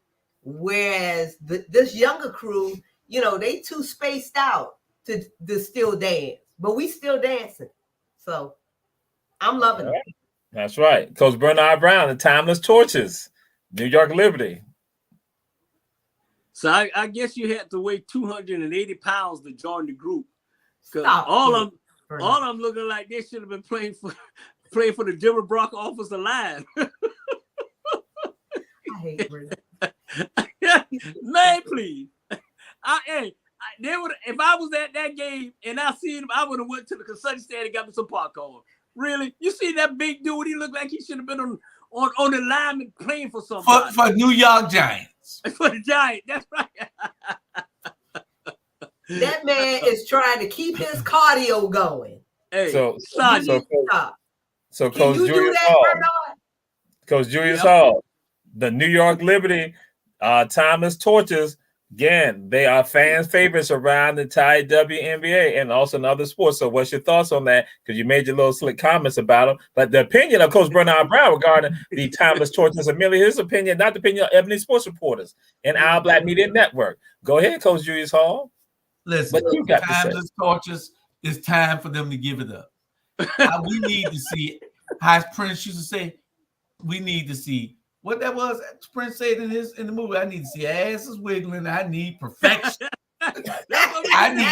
Whereas this younger crew, they too spaced out to still dance, but we still dancing. So I'm loving it. That's right. Coach Bernard Brown, the timeless torches, New York Liberty. So I guess you had to weigh 280 pounds to join the group. Because all of them looking like they should have been playing for the Denver Broncos offensive line. I hate Brenda. Man, please. If I was at that game and I seen him, I would have went to the concession stand and got me some popcorn. Really? You see that big dude? He looked like he should have been on the lineman playing for somebody. For New York Giants. For the Giants, that's right. That man is trying to keep his cardio going. Hey, so Coach Julius Hall. Coach Julius Hall, the New York Liberty timeless torches. Again, they are fans' favorites around the entire WNBA and also in other sports. So what's your thoughts on that? Because you made your little slick comments about them. But the opinion of Coach Bernard Brown regarding the timeless torches is merely his opinion, not the opinion of Ebony Sports Reporters and our Black Media Network. Go ahead, Coach Julius Hall. Listen, timeless torches, it's time for them to give it up. We need to see, as Prince used to say, we need to see what that was. Prince said in the movie, I need to see asses wiggling. I need perfection. I need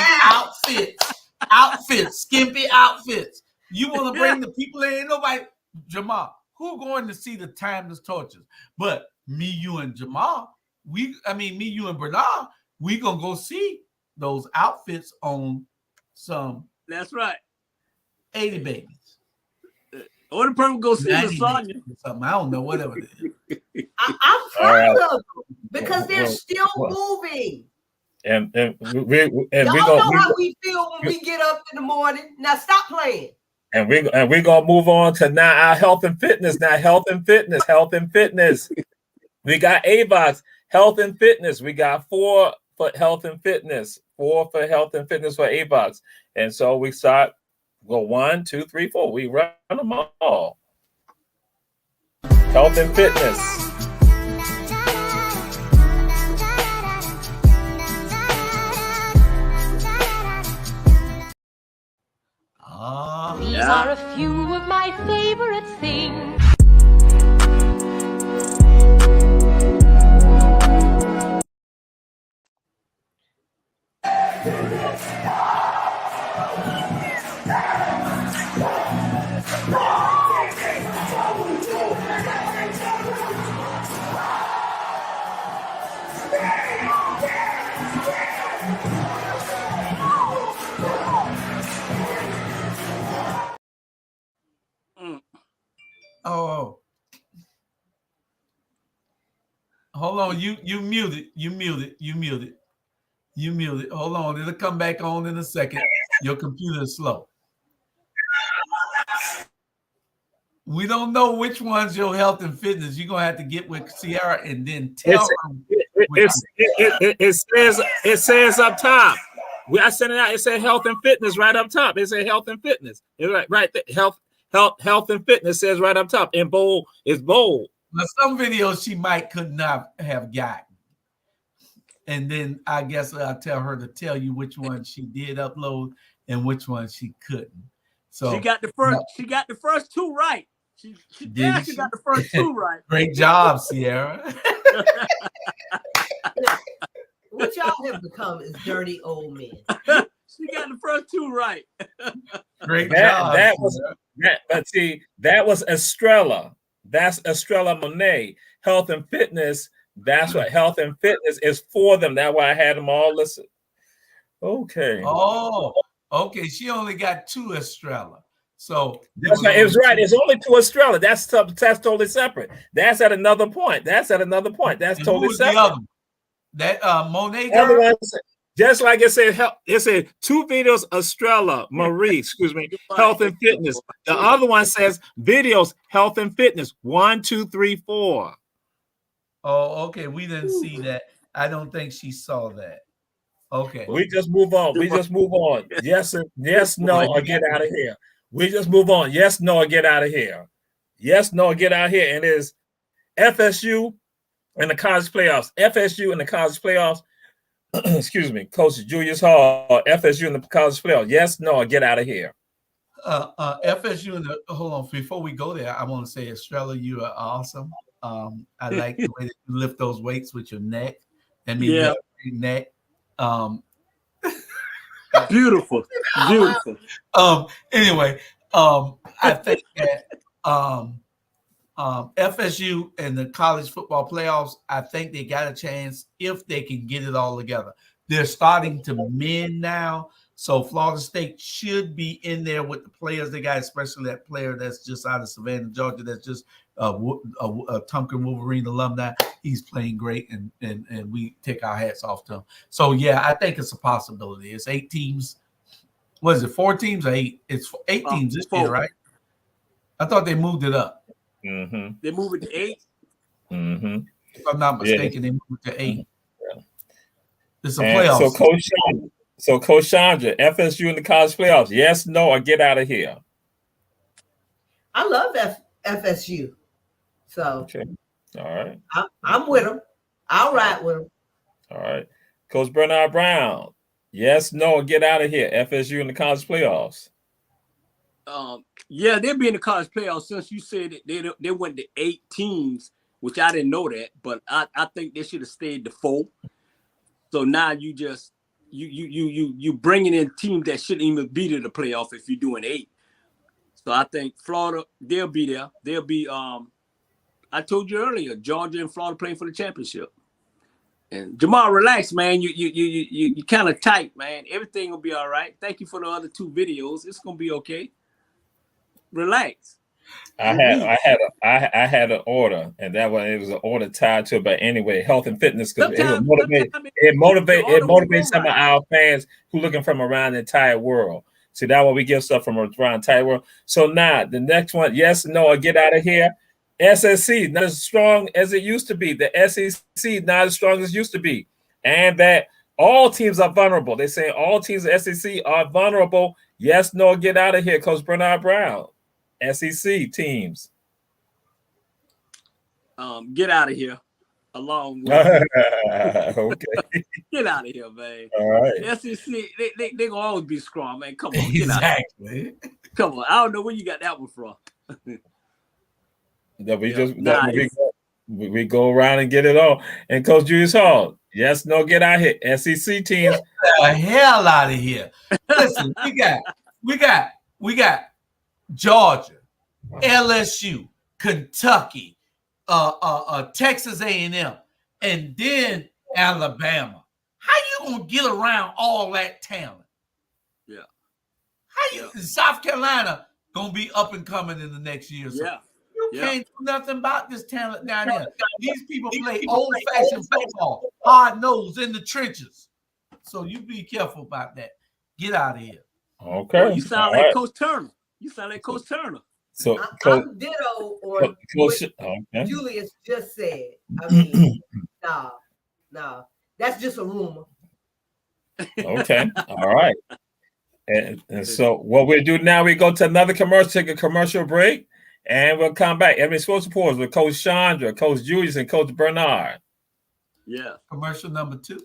outfits, skimpy outfits. You want to bring the people in? Nobody, Jamal, who going to see the timeless torches? But me, you, and Jamal, me, you, and Bernard, we gonna go see those outfits on some. That's right. 80 babies. Or the person go see lasagna. Something. I don't know, whatever it is. I'm proud of them because they're still moving. And y'all know how we feel when we get up in the morning. Now stop playing. And we're gonna move on to now our health and fitness. Now health and fitness. We got AVOX, health and fitness. We got 4 for health and fitness, 4 for health and fitness for AVOX. And so we start go 1, 2, 3, 4. We run them all. Health and fitness. These are a few of my favorite things. Oh, hold on. You muted. Hold on. It'll come back on in a second. Your computer is slow. We don't know which one's your health and fitness. You're gonna have to get with Sierra and then tell her. It says up top. I sent it out. It said health and fitness right up top. It said health and fitness. It's right there. Health and fitness says right up top in bold. It's bold. Now, some videos she could not have gotten. And then I guess I'll tell her to tell you which one she did upload and which one she couldn't. So she got the first. No. She got the first 2 right. She got the first 2 right. Great job, Sierra. What y'all have become is dirty old men. She got the first 2 right. Great job. That was Estrella. That's Estrella Monet. Health and fitness. That's what health and fitness is for them. That's why I had them all listed. Okay. Oh, okay. She only got 2 Estrella. So that's right. It was right. It's only 2 Estrella. That's totally separate. That's at another point. That's totally separate. That Monet girl. Just like it said 2 videos, Estrella Marie, excuse me, health and fitness. The other one says videos, health and fitness, 1, 2, 3, 4. Oh, okay. We didn't see that. I don't think she saw that. Okay. We just move on. Yes, no, or get out of here. We just move on. Yes, no, or get out of here. Yes, no, or get out of here. And it is FSU in the college playoffs. FSU in the college playoffs. Excuse me, Coach Julius Hall, FSU in the college playoffs. Yes, no, or get out of here. FSU in the hold on. Before we go there, I want to say, Estrella, you are awesome. I like the way that you lift those weights with your neck. Your neck. Beautiful. Anyway, I think that FSU and the college football playoffs, I think they got a chance if they can get it all together. They're starting to mend now. So Florida State should be in there with the players they got, especially that player that's just out of Savannah, Georgia, that's just a Tonkin Wolverine alumni. He's playing great, and we take our hats off to him. So, yeah, I think it's a possibility. It's 8 teams. What is it, 4 teams or 8? It's 8 teams this year, right? I thought they moved it up. Mm-hmm. They moved it to 8? Mm-hmm. If I'm not mistaken, they moved it to 8. Yeah. It's a playoff. So Coach Chandra, FSU in the college playoffs, yes, no, or get out of here. I love FSU. So okay. All right. I'm with them. I'll ride with them. All right. Coach Bernard Brown, yes, no, or get out of here. FSU in the college playoffs. Yeah, they'll be in the college playoffs since you said that they went to 8 teams, which I didn't know that, but I think they should have stayed to 4. So now you just you bringing in teams that shouldn't even be to the playoff if you're doing 8. So I think Florida, they'll be there. They'll be I told you earlier, Georgia and Florida playing for the championship. And Jamal, relax, man. You kind of tight, man. Everything will be all right. Thank you for the other 2 videos. It's gonna be okay. Relax. I had an order, and that one it was an order tied to it. But anyway, health and fitness, because it motivates some of our fans who looking from around the entire world. See, that way we get stuff from around the entire world. So now the next one, yes, no, or get out of here. SSC not as strong as it used to be. The SEC not as strong as it used to be, and that all teams are vulnerable. They're saying all teams in SEC are vulnerable. Yes, no, get out of here, Coach Bernard Brown. SEC teams. Get out of here. Along with okay. Get out of here, man. All right. SEC, they gonna always be strong, man. Come on, get exactly. out. Come on. I don't know where you got that one from. That we go around and get it all. And Coach Julius Hall, yes, no, get out here. SEC teams. Get the hell out of here. Listen, we got Georgia, LSU, Kentucky, Texas A&M, and then Alabama. How you gonna get around all that talent? Yeah. South Carolina gonna be up and coming in the next year? So. Yeah. You can't do nothing about this talent down there. These people play old-fashioned football, hard-nosed in the trenches. So you be careful about that. Get out of here. Okay. Well, you sound like Coach Turner. So I'm ditto on what Julius just said. I mean, nah. That's just a rumor. Okay. All right. And so what we do now, we go to another commercial, take a commercial break. And we'll come back. Ebony Sports Reporters with Coach Chandra, Coach Julius, and Coach Bernard. Yeah. Commercial number 2.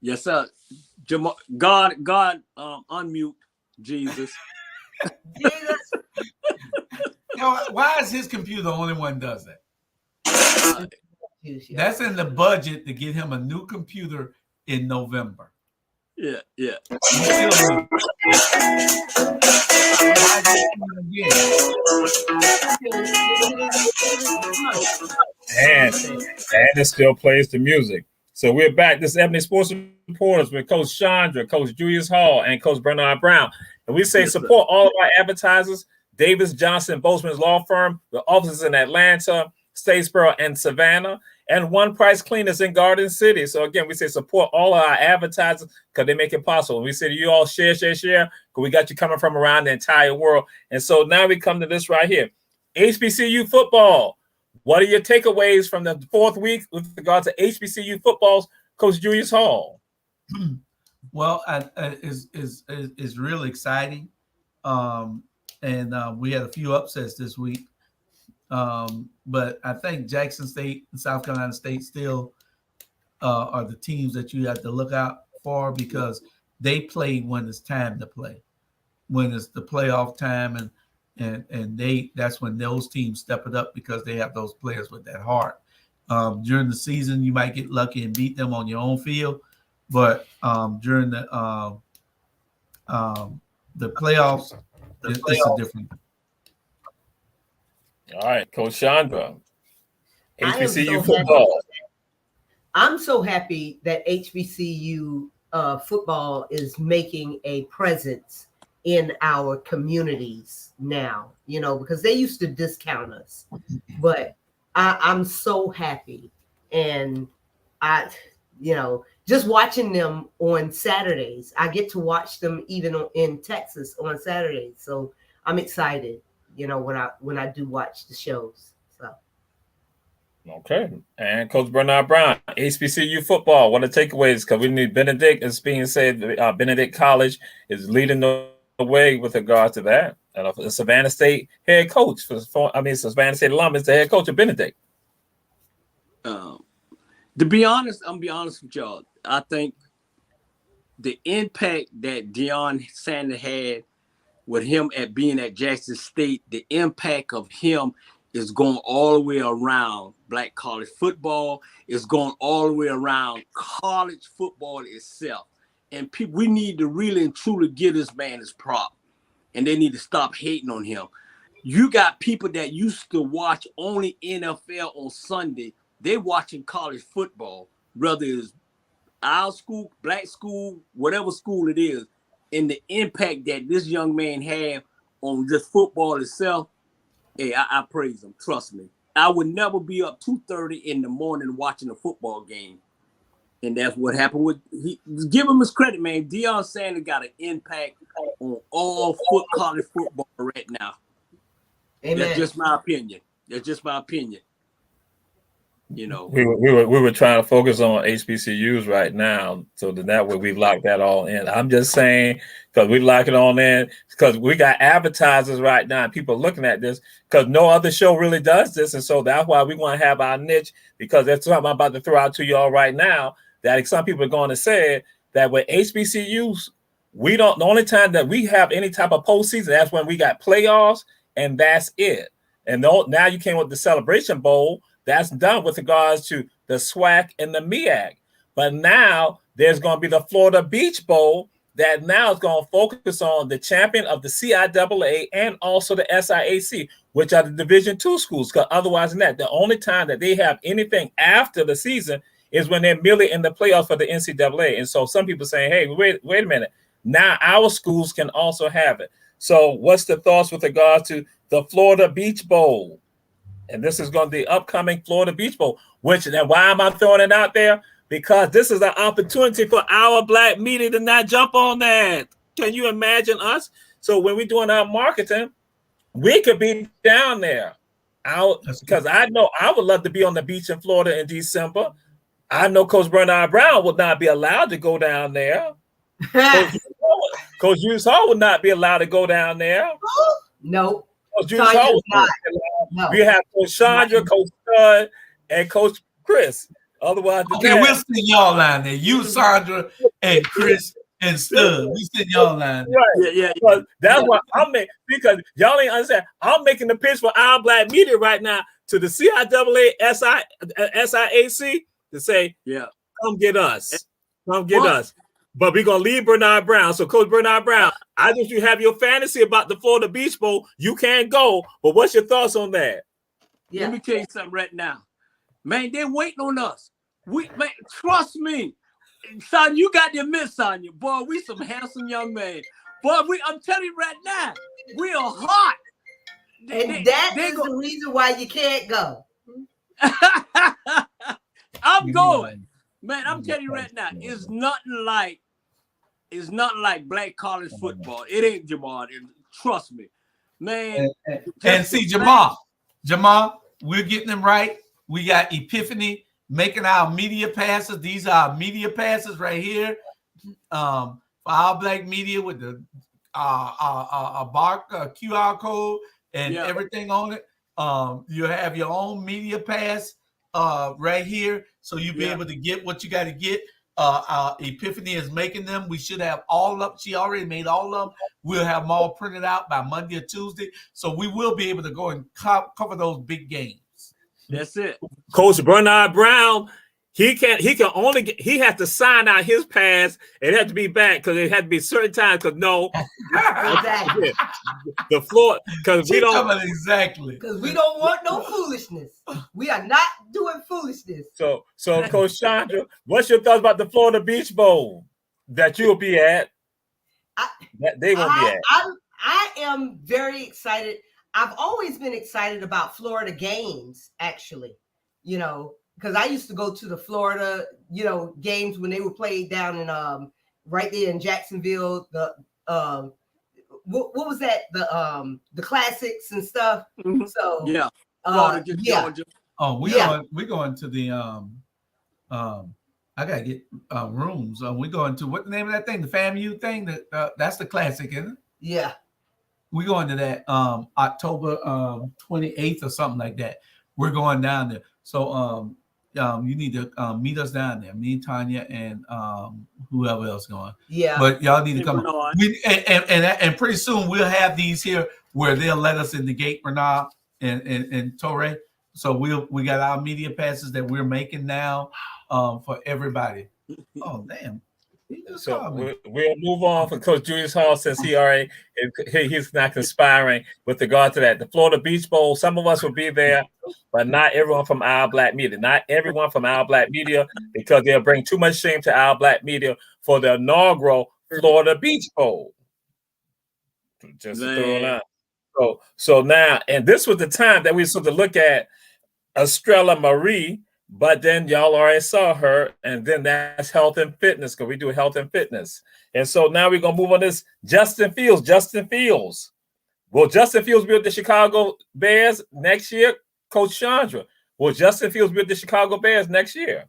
Yes, sir. God, unmute Jesus. Jesus. Why is his computer the only one does that? That's in the budget to get him a new computer in November. Yeah. And it still plays the music. So we're back. This is Ebony Sports Reporters with Coach Chandra, Coach Julius Hall, and Coach Bernard Brown. And we say support all of our advertisers, Davis Johnson Bozeman's law firm, with offices in Atlanta, Statesboro, and Savannah, and One Price Cleaners in Garden City. So again, we say support all of our advertisers because they make it possible. And we say to you all, share, because we got you coming from around the entire world. And so now we come to this right here. HBCU football. What are your takeaways from the 4th week with regard to HBCU footballs, Coach Julius Hall? Well, it's really exciting. And we had a few upsets this week. But I think Jackson State and South Carolina State still are the teams that you have to look out for because they play when it's time to play, when it's the playoff time, and that's when those teams step it up because they have those players with that heart. During the season, you might get lucky and beat them on your own field, but during the playoffs, it's a different. All right, Coach Chandra, HBCU football. I'm so happy that HBCU football is making a presence in our communities now, because they used to discount us, but I'm so happy. And just watching them on Saturdays. I get to watch them even in Texas on Saturdays. So I'm excited, when I do watch the shows. So. Okay. And Coach Bernard Brown, HBCU football. What are the takeaways? Because we need Benedict, as being said, Benedict College is leading the way with regard to that. And the Savannah State head coach Savannah State alum is the head coach of Benedict. To be honest, I'm gonna be honest with y'all. I think the impact that Deion Sanders had with him being at Jackson State, the impact of him is going all the way around black college football. It's going all the way around college football itself. And we need to really and truly give this man his prop. And they need to stop hating on him. You got people that used to watch only NFL on Sunday. They watching college football, whether it's our school, black school, whatever school it is, and the impact that this young man had on just football itself. Hey, I praise him. Trust me. I would never be up 2:30 in the morning watching a football game. And that's what happened give him his credit, man. Deion Sanders got an impact on all college football right now. Amen. That's just my opinion. We were trying to focus on HBCUs right now, so that way we lock that all in. I'm just saying, because we lock it all in, because we got advertisers right now, and people looking at this, because no other show really does this, and so that's why we want to have our niche, because that's something I'm about to throw out to y'all right now, that some people are going to say that with HBCUs, the only time that we have any type of postseason, that's when we got playoffs, and that's it. And now you came with the Celebration Bowl. That's done with regards to the SWAC and the MEAC. But now there's going to be the Florida Beach Bowl that now is going to focus on the champion of the CIAA and also the SIAC, which are the Division II schools. Because otherwise than that, the only time that they have anything after the season is when they're merely in the playoffs for the NCAA. And so some people saying, hey, wait a minute. Now our schools can also have it. So what's the thoughts with regards to the Florida Beach Bowl? And this is going to be the upcoming Florida Beach Bowl, why am I throwing it out there? Because this is an opportunity for our black media to not jump on that. Can you imagine us? So when we're doing our marketing, we could be down there. Because I know I would love to be on the beach in Florida in December. I know Coach Bernard Brown would not be allowed to go down there. Coach Hughes Hall would not be allowed to go down there. No. We have Coach Chandra, Coach Stud, and Coach Chris. Otherwise, we'll send y'all line there. You, Sandra, and Chris and Stud. We send y'all line there. Right. Yeah. That's what I'm making, because y'all ain't understand. I'm making the pitch for our black media right now to the CIAA, SIAC to say, come get us. Come get us. But we're going to leave Bernard Brown. So, Coach Bernard Brown, you have your fantasy about the Florida Beach Bowl. You can't go. But what's your thoughts on that? Yeah. Let me tell you something right now. Man, they're waiting on us. Man, trust me. Son, you got to admit, Sonya. Boy, we some handsome young men. Boy, I'm telling you right now, we are hot. And that is the reason why you can't go. I'm going. Man, I'm telling you right now, it's nothing like black college football. It ain't, Jamal. Trust me, man. And see, Jamal, we're getting them right. We got Epiphany making our media passes. These are our media passes right here. For our black media with the QR code and everything on it. You have your own media pass right here, so you'll be able to get what you got to get. Epiphany is making them. We should have all up. She already made all of them. We'll have them all printed out by Monday or Tuesday, so we will be able to go and cover those big games. That's it. Coach Bernard Brown, he has to sign out his pass. It had to be back because it had to be certain times. Because exactly. The floor, because we don't want no foolishness. We are not doing foolishness. So Coach Chandra, what's your thoughts about the Florida Beach Bowl that you'll be at? They won't be at. I am very excited. I've always been excited about Florida games, actually. because I used to go to the Florida, games when they were played down in right there in Jacksonville. The what was that? The classics and stuff. Mm-hmm. So Florida against Georgia. Oh, we're going to the I gotta get rooms. We're going to what the name of that thing? The FAMU thing. That's the classic, isn't it? Yeah. We're going to that October 28th or something like that. We're going down there. So you need to meet us down there. Me and Tanya and whoever else going. Yeah. But y'all need to come on. And pretty soon we'll have these here where they'll let us in the gate, Bernard and Torre. So we got our media passes that we're making now for everybody. Oh damn. So we'll move on for Coach Julius Hall since he's not conspiring with regard to that. The Florida Beach Bowl, some of us will be there, but not everyone from Our Black Media. Not everyone from Our Black Media, because they'll bring too much shame to Our Black Media for the inaugural Florida Beach Bowl. Just to throw it out. So now, and this was the time that we sort of look at Estrella Marie. But then y'all already saw her, and then that's health and fitness, because we do health and fitness. And so now we're going to move on this Justin Fields. Justin Fields. Will Justin Fields be with the Chicago Bears next year? Coach Chandra. Will Justin Fields be with the Chicago Bears next year?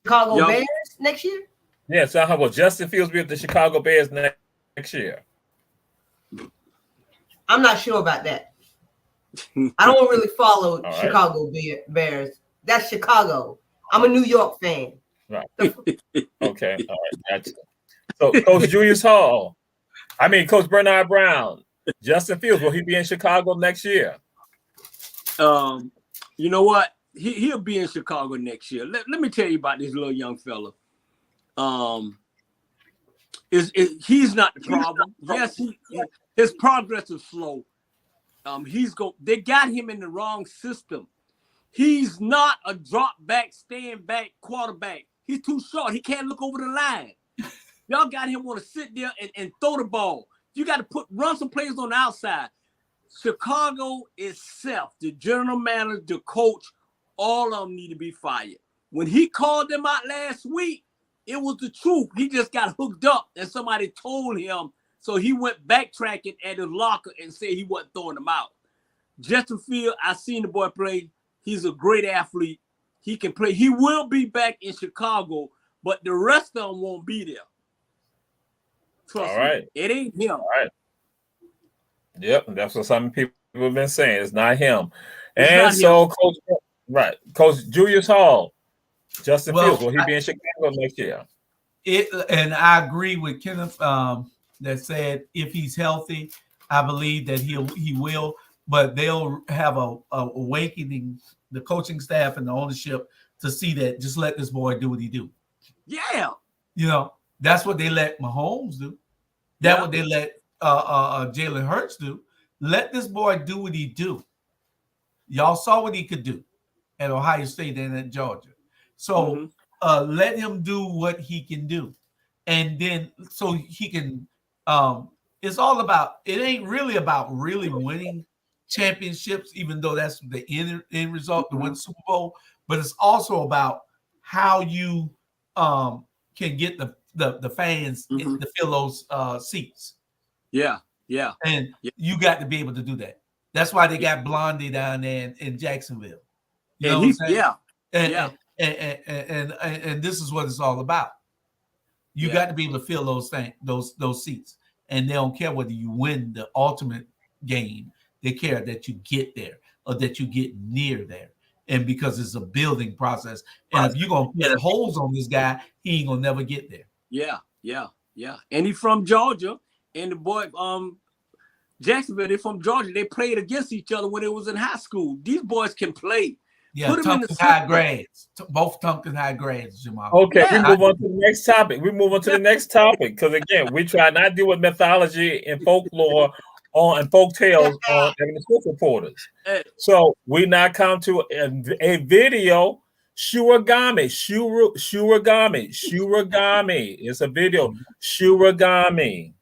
Chicago Bears next year? Yes. Will Justin Fields be with the Chicago Bears next year? I'm not sure about that. I don't really follow Chicago Bears. That's Chicago. I'm a New York fan. Right. Okay. All right. Gotcha. So, Coach Julius Hall. Coach Bernard Brown. Justin Fields, will he be in Chicago next year? You know what? He'll be in Chicago next year. Let me tell you about this little young fella. He's not the problem. Yes, his progress is slow. They got him in the wrong system. He's not a drop back, stand back quarterback. He's too short. He can't look over the line. Y'all got him want to sit there and throw the ball. You got to run some plays on the outside. Chicago itself, the general manager, the coach, all of them need to be fired. When he called them out last week, it was the truth. He just got hooked up and somebody told him. So he went backtracking at his locker and said he wasn't throwing them out. Justin Fields, I seen the boy play. He's a great athlete. He can play. He will be back in Chicago, but the rest of them won't be there. Trust me. It ain't him. All right. Yep, that's what some people have been saying. It's not him. And so, Coach Julius Hall, Justin Fields, will he be in Chicago next year? And I agree with Kenneth. That said, if he's healthy, I believe that he will. But they'll have a awakening, the coaching staff and the ownership, to see that just let this boy do what he do. Yeah, that's what they let Mahomes do. That's what they let Jalen Hurts do. Let this boy do what he do. Y'all saw what he could do at Ohio State and at Georgia. So let him do what he can do, and then so he can. It's all about. It ain't really about really winning championships, even though that's the end result to win the Super Bowl. But it's also about how you can get the fans to fill those seats. Yeah. And you got to be able to do that. That's why they got Blondie down there in Jacksonville. You know what I'm saying? And this is what it's all about. You got to be able to fill those seats, and they don't care whether you win the ultimate game. They care that you get there or that you get near there, and because it's a building process. And if you're gonna put holes on this guy, he ain't gonna never get there. Yeah. And he's from Georgia, and the boy Jacksonville, they're from Georgia. They played against each other when they was in high school. These boys can play. Yeah, Tompkins high grades. Both Tompkins high grades, Jamal. Okay, we move on to the next topic. Because again, we try not to deal with mythology and folklore and folk tales on the sports reporters. So we now come to a video. Shuragami. It's a video. Shuragami.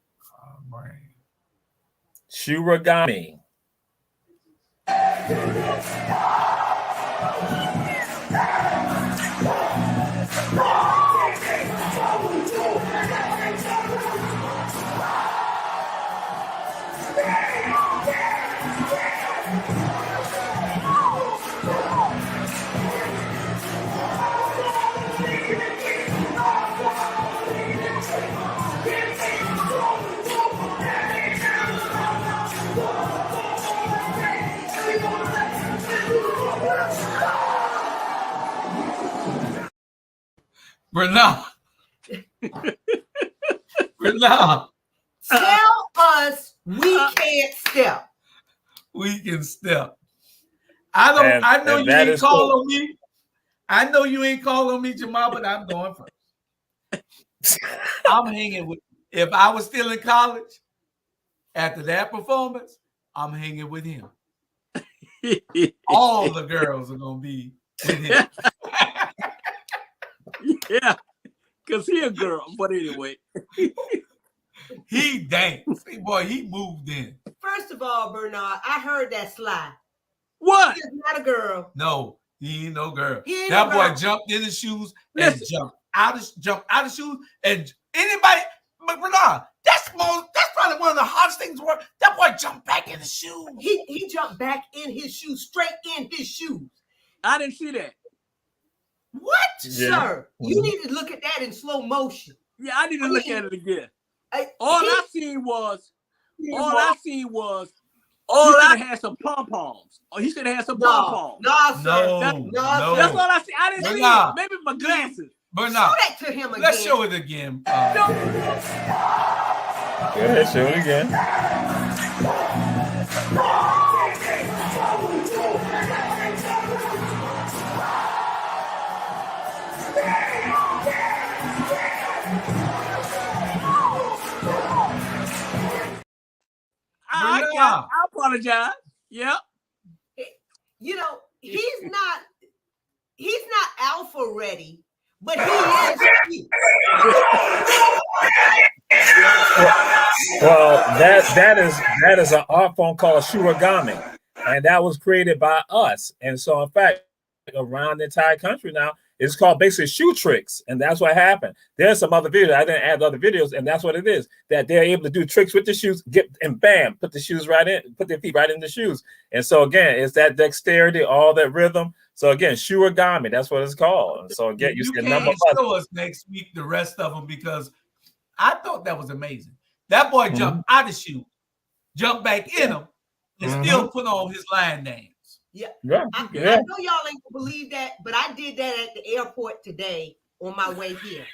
Bernard. Bernard. Tell us we can't step. We can step. I know you ain't call on me. I know you ain't call on me, Jamal, but I'm going first. I'm hanging with. If I was still in college after that performance, I'm hanging with him. All the girls are gonna be with him. Yeah, because he a girl. But anyway, he danced. Boy, he moved in. First of all, Bernard, I heard that slide. What? He's not a girl. No, he ain't no girl. He ain't That no boy girl. jumped in the shoes and jumped out of shoes. And anybody, but Bernard, that's probably one of the hardest things to work. That boy jumped back in the shoes. He jumped back in his shoes, straight in his shoes. I didn't see that. What, Yeah. sir? You need to look at that in slow motion. Yeah, I need to look at it again. All I seen was he I- should have had some pom-poms. Oh, he should have had some pom-poms. No, sir. No, That's all I see. I didn't see it. Maybe my glasses. Bernard, Show that to him again. let's show it again. Go ahead, show it again. I apologize. Yep. You know, he's not alpha ready, but he is cute. Well, that is an art form called shurigami, and that was created by us. And so, in fact, around the entire country now, it's called basically shoe tricks, and that's what happened. There's some other videos. I didn't add other videos, and that's what it is. That they're able to do tricks with the shoes, and bam, put the shoes right in, put their feet right in the shoes. And so again, it's that dexterity, all that rhythm. So again, shurigami, that's what it's called. And so again, you see a number of show us next week the rest of them, because I thought that was amazing. That boy jumped out of shoes, jumped back in them, and still put on his line names. Yeah. I know y'all ain't gonna believe that, but I did that at the airport today on my way here.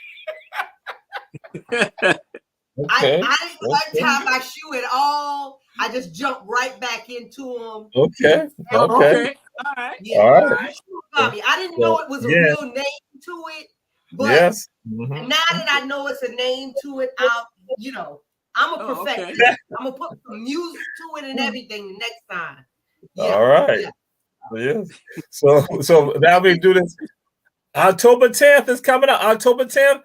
I didn't untie my shoe at all. I just jumped right back into them. Okay. All right. Yeah. All right. I didn't know it was a real name to it, but now that I know it's a name to it, I'm a perfectionist. I'm gonna put some music to it and everything the next time. Yeah. All right. Yeah. Yes. So now we do this. October 10th is coming up. October 10th,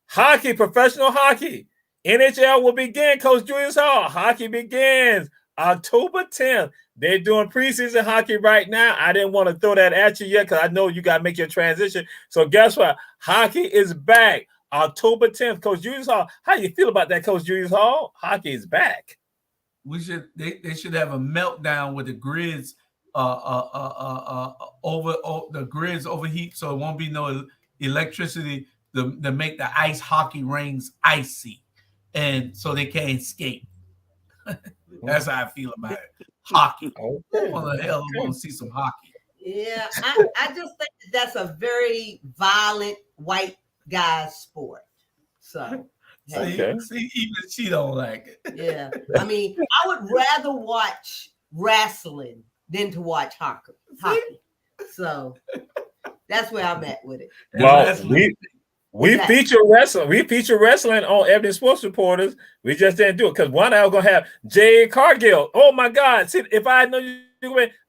hockey, professional hockey. NHL will begin. Coach Julius Hall. Hockey begins October 10th. They're doing preseason hockey right now. I didn't want to throw that at you yet because I know you got to make your transition. So guess what? Hockey is back October 10th. Coach Julius Hall. How you feel about that, Coach Julius Hall? Hockey is back. They should have a meltdown with the grids over the grids overheat, so it won't be no electricity to make the ice hockey rings icy, and so they can't skate. That's how I feel about it. Hockey. What the hell want to see some hockey? Yeah, I just think that's a very violent white guy sport. So see, even she don't like it. Yeah, I mean, I would rather watch wrestling than to watch hockey. So that's where I'm at with it. Well, we feature wrestling. We feature wrestling on Ebony Sports Reporters. We just didn't do it because one I was gonna have Jay Cargill. Oh my God! See, if I know you,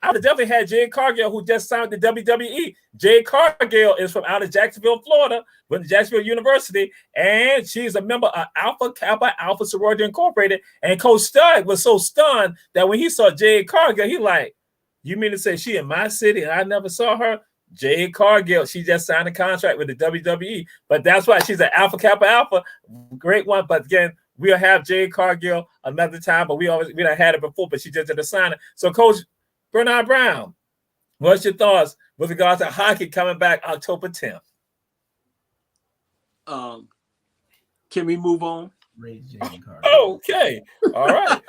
I would definitely had Jay Cargill, who just signed the WWE. Jay Cargill is from out of Jacksonville, Florida, went to Jacksonville University, and she's a member of Alpha Kappa Alpha Sorority Incorporated. And Coach Stud was so stunned that when he saw Jay Cargill, he like, You mean to say she in my city and I never saw her? Jade Cargill, she just signed a contract with the WWE, but that's why she's an Alpha Kappa Alpha, great one. But again, we'll have Jade Cargill another time, but we done had it before, but she just did a signing. So, Coach Bernard Brown, what's your thoughts with regards to hockey coming back October 10th? Can we move on? Okay. All right.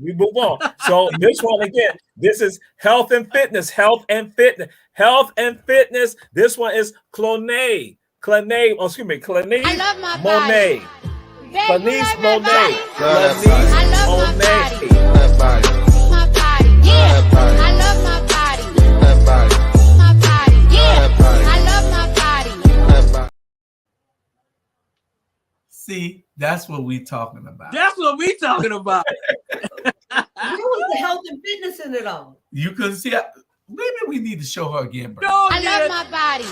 We move on. So this one again, this is health and fitness. This one is Clone. Clanice I love my Monet. body. Clanice Monet. I love my body. My body. Yeah. I love my body. My body. Yeah. I love my body. See, that's what we talking about. That's what we talking about. There was the health and fitness in it all. You couldn't see. Maybe we need to show her again, bro. I love my body.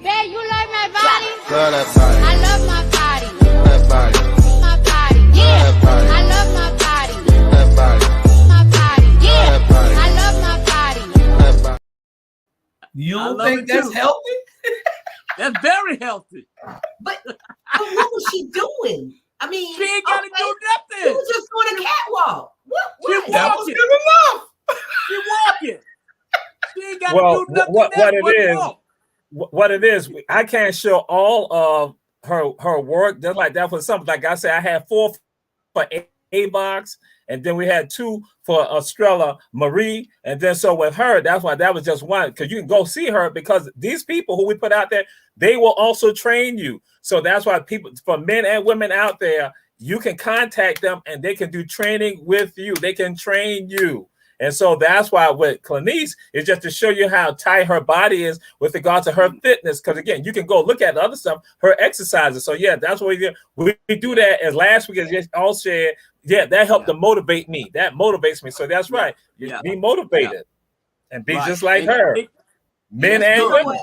Babe, you like my body? I love my body. My body. Yeah. I love my body. My body. Yeah. I love my body. You don't think that's healthy? That's very healthy. But what was she doing? I mean, she ain't got to do nothing. She was just doing a catwalk. What? That was good enough. She walking. She ain't got to do nothing. What it is, I can't show all of her work just like that. For something like I said, I had 4 for A-Box, and then we had 2 for Estrella Marie, and then so with her, that's why that was just one, because you can go see her, because these people who we put out there, they will also train you. So that's why people, for men and women out there, you can contact them and they can do training with you. They can train you. And so that's why with Clanice is just to show you how tight her body is with regard to her fitness. Because again, you can go look at the other stuff, her exercises. So yeah, that's what we do. We do that as last week, as you all said. Yeah, that helped to motivate me. That motivates me. So that's right. Be motivated and be just like her. Men and women.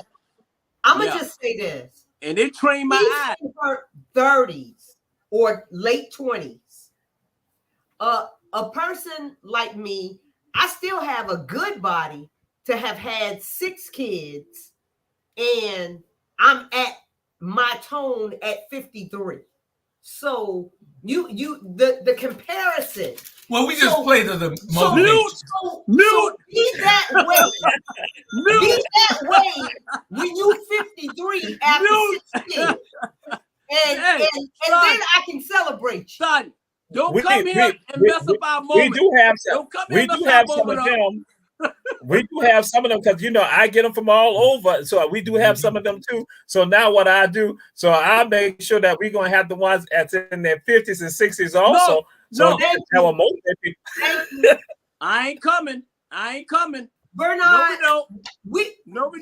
I'm gonna just say this. And they train my eye. In her 30s or late 20s. A person like me, I still have a good body to have had 6 kids, and I'm at my tone at 53. So the comparison. Well, we just played the Mute. Be that way. Be that way when you 53 after 6 kids. And then I can celebrate you. Son, don't come here and mess up our moment. We do have some of them. We do have some of them because I get them from all over. So we do have some of them too. So now what I do, so I make sure that we're gonna have the ones that's in their 50s and 60s also. I ain't coming. Bernard, we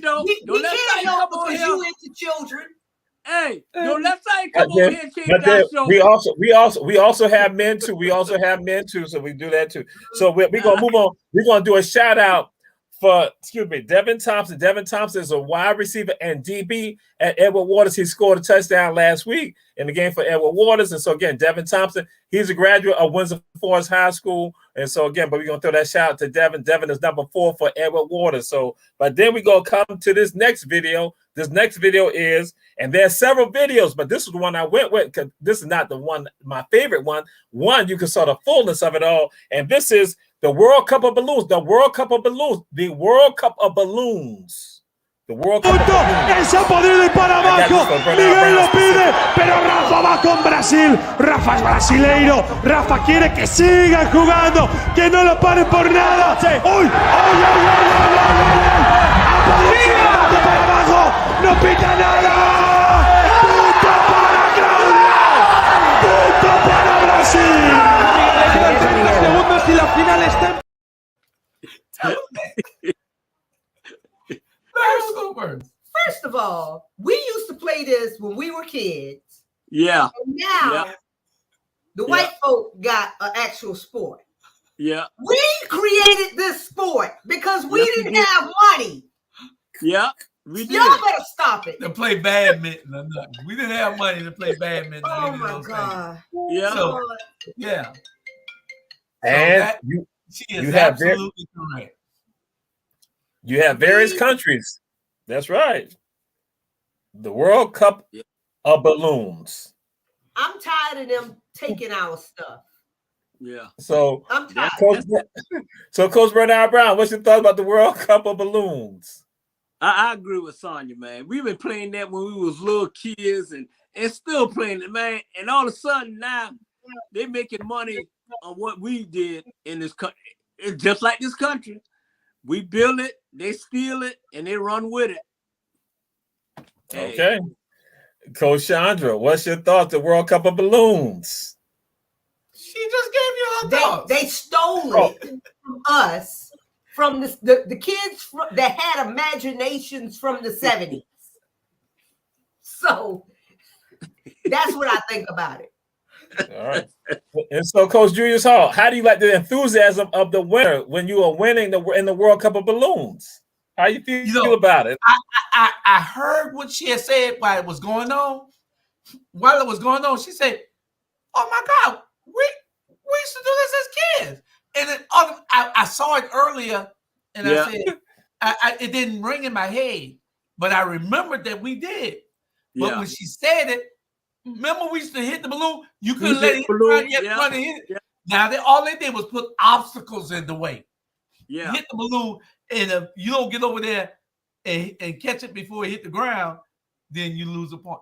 don't. We can't help because you into children. Hey, don't let somebody come over here and change that show. We also have men too. So we do that too. So we're gonna move on. We're gonna do a shout out for Devin Thompson. Devin Thompson is a wide receiver and DB at Edward Waters. He scored a touchdown last week in the game for Edward Waters. And so again, Devin Thompson, he's a graduate of Windsor Forest High School. And so again, but we're gonna throw that shout out to Devin. Devin is number 4 for Edward Waters. So, but then we're gonna come to this next video. This next video is, and there's several videos, but this is the one I went with because this is not the one, my favorite one. One, you can saw the fullness of it all. And this is the World Cup of Balloons. The World Cup of Balloons. The World Cup of Balloons. The World Cup of Balloons. Ese ha podido ir para abajo. Miguel lo pide, pero Rafa va con Brasil. Rafa es brasileiro. Rafa quiere que sigan jugando, que no lo paren por nada. ¡Uy! Para abajo. No pita nada. Punto para Claudia. Punto para Brasil. 30 segundos y la final está. First of all, we used to play this when we were kids. Yeah. And now the white folk got an actual sport. Yeah. We created this sport because we didn't have money. Yeah. We did. Y'all better stop it. To play badminton or nothing. We didn't have money to play badminton. Oh my God. Yeah. So, yeah. And She is absolutely correct. You have various countries. That's right. The World Cup of balloons. I'm tired of them taking our stuff. Yeah. So I'm tired. Coach Bernard Brown, what's your thought about the World Cup of balloons? I agree with Sonya, man. We've been playing that when we was little kids and still playing it, man. And all of a sudden now they're making money on what we did in this country. It's just like this country. We build it, they steal it, and they run with it. Hey. Okay. Coach Chandra, what's your thoughts? The World Cup of balloons. She just gave you her thoughts. They stole it from us, from the kids that had imaginations from the 70s. So that's what I think about it. All right. And so, Coach Julius Hall, how do you like the enthusiasm of the winner when you are winning in the World Cup of balloons? How you feel about it? I heard what she had said while it was going on. While it was going on, she said, "Oh my God, we used to do this as kids." And then I saw it earlier, and I said, it didn't ring in my head, but I remembered that we did. But when she said it, remember we used to hit the balloon. You couldn't let it run and hit it. Now all they did was put obstacles in the way. Yeah, hit the balloon, and if you don't get over there and catch it before it hit the ground, then you lose a point.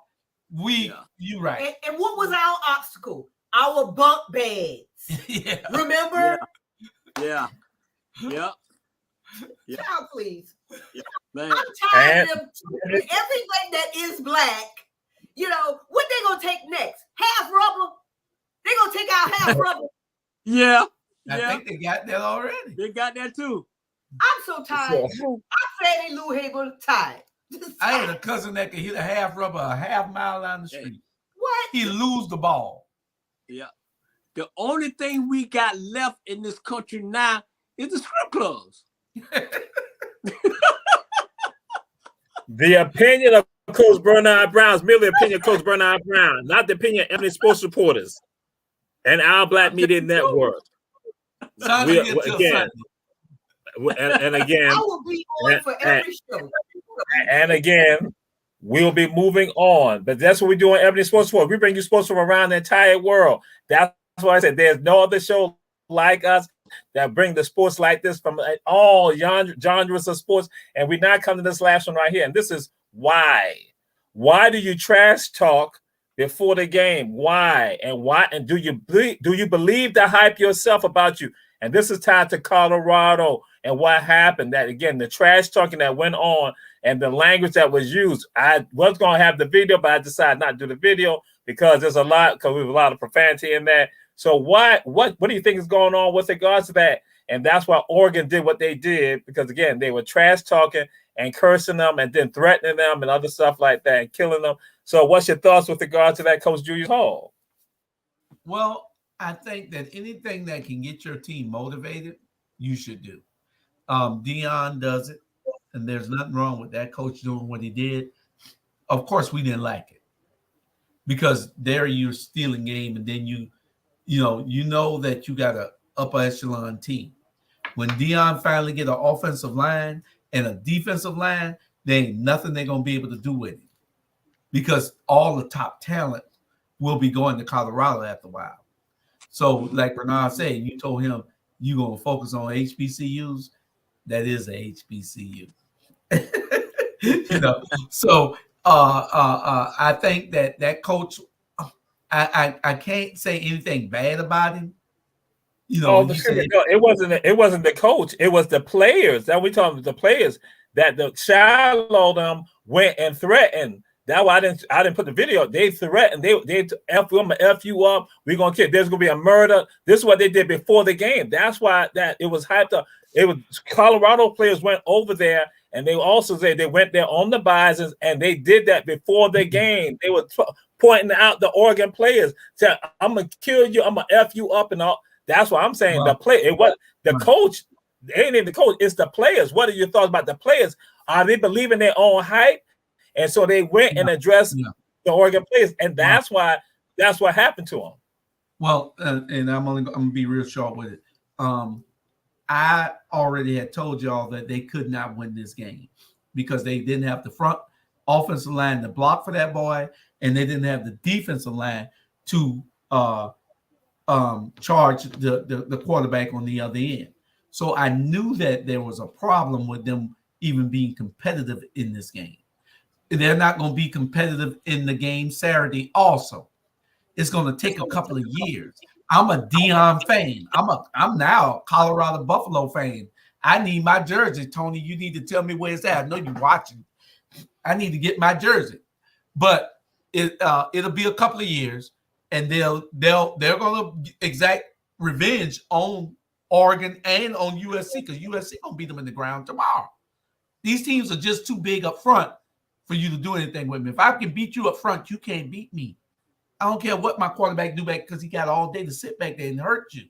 You right. And what was our obstacle? Our bunk beds. Remember? Yeah. Child, please. Yeah. Man. I'm tired of them. Everything that is black, what they gonna take next? Half rubber? They gonna take out half rubber? Yeah. I think they got that already. They got that too. I'm so tired. I'm Fannie Lou Hagel tired. I had a cousin that could hit a half rubber a half mile down the street. What? He lose the ball. Yeah. The only thing we got left in this country now is the strip clubs. The opinion of Coach Bernard Brown is merely the opinion of Coach Bernard Brown, not the opinion of Ebony sports reporters and our Black Media Network. Again, I will be on for every show. And again, we'll be moving on. But that's what we do on Ebony Sports Report. We bring you sports from around the entire world. That's why I said there's no other show like us that bring the sports like this from all genres of sports. And we're not coming to this last one right here. And this is why. Why do you trash talk before the game? Why? And why? And do you believe the hype yourself about you? And this is tied to Colorado and what happened. That again, the trash talking that went on and the language that was used. I was going to have the video, but I decided not to do the video because there's a lot of profanity in that. So what do you think is going on with regards to that? And that's why Oregon did what they did, because again, they were trash talking and cursing them and then threatening them and other stuff like that and killing them. So what's your thoughts with regard to that, Coach Julius Hall? Well, I think that anything that can get your team motivated, you should do. Dion does it, and there's nothing wrong with that coach doing what he did. Of course, we didn't like it because there you're stealing game, and then you know that you got a upper echelon team. When Dion finally get an offensive line and a defensive line, there ain't nothing they're gonna be able to do with it because all the top talent will be going to Colorado after a while. So, like Bernard said, you told him you're gonna focus on HBCUs. That is a HBCU. So I think that coach, I can't say anything bad about him. It wasn't the coach, it was the players. That we talking about the players that the Shiloh them went and threatened. That's why I didn't put the video. They threatened. They F you up. We're gonna kill. There's gonna be a murder. This is what they did before the game. That's why that it was hyped up. It was Colorado players went over there, and they also said they went there on the Bisons, and they did that before the game. They were pointing out the Oregon players, saying, "I'm gonna kill you. I'm gonna F you up," and all. That's why I'm saying the play. It was the coach. It ain't even the coach. It's the players. What are your thoughts about the players? Are they believing their own hype? And so they went and addressed the Oregon players, and that's what happened to them. Well, and I'm gonna be real short with it. I already had told y'all that they could not win this game because they didn't have the front offensive line to block for that boy, and they didn't have the defensive line to charge the quarterback on the other end. So I knew that there was a problem with them even being competitive in this game. They're not going to be competitive in the game Saturday also. It's going to take a couple of years. I'm a Deion fan. I'm now a Colorado Buffalo fan. I need my jersey, Tony. You need to tell me where it's at. I know you're watching. I need to get my jersey. But it'll be a couple of years, and they're going to exact revenge on Oregon and on USC because USC going to beat them in the ground tomorrow. These teams are just too big up front for you to do anything with me. If I can beat you up front, you can't beat me. I don't care what my quarterback do back because he got all day to sit back there and hurt you.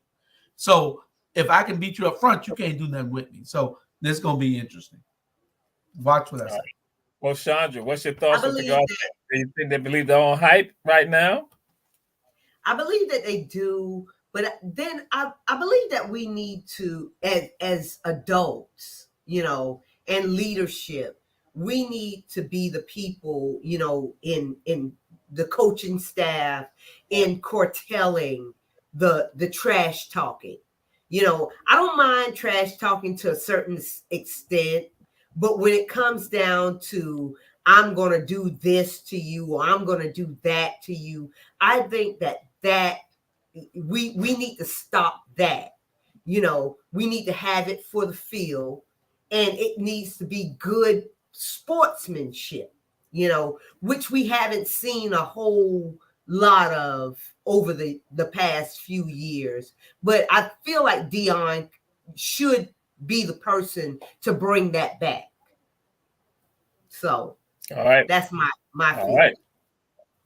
So if I can beat you up front, you can't do nothing with me. So this is going to be interesting. Watch what I say. Well, Chandra, what's your thoughts with regards to that? Do you think they believe their own hype right now? I believe that they do, but then I believe that we need to, as adults, and leadership, we need to be the people, in the coaching staff, in curtailing the trash talking. I don't mind trash talking to a certain extent, but when it comes down to I'm going to do this to you or I'm going to do that to you, I think that we need to stop that. We need to have it for the field, and it needs to be good sportsmanship, which we haven't seen a whole lot of over the past few years. But I feel like Deion should be the person to bring that back. So, all right, that's my feeling. All right.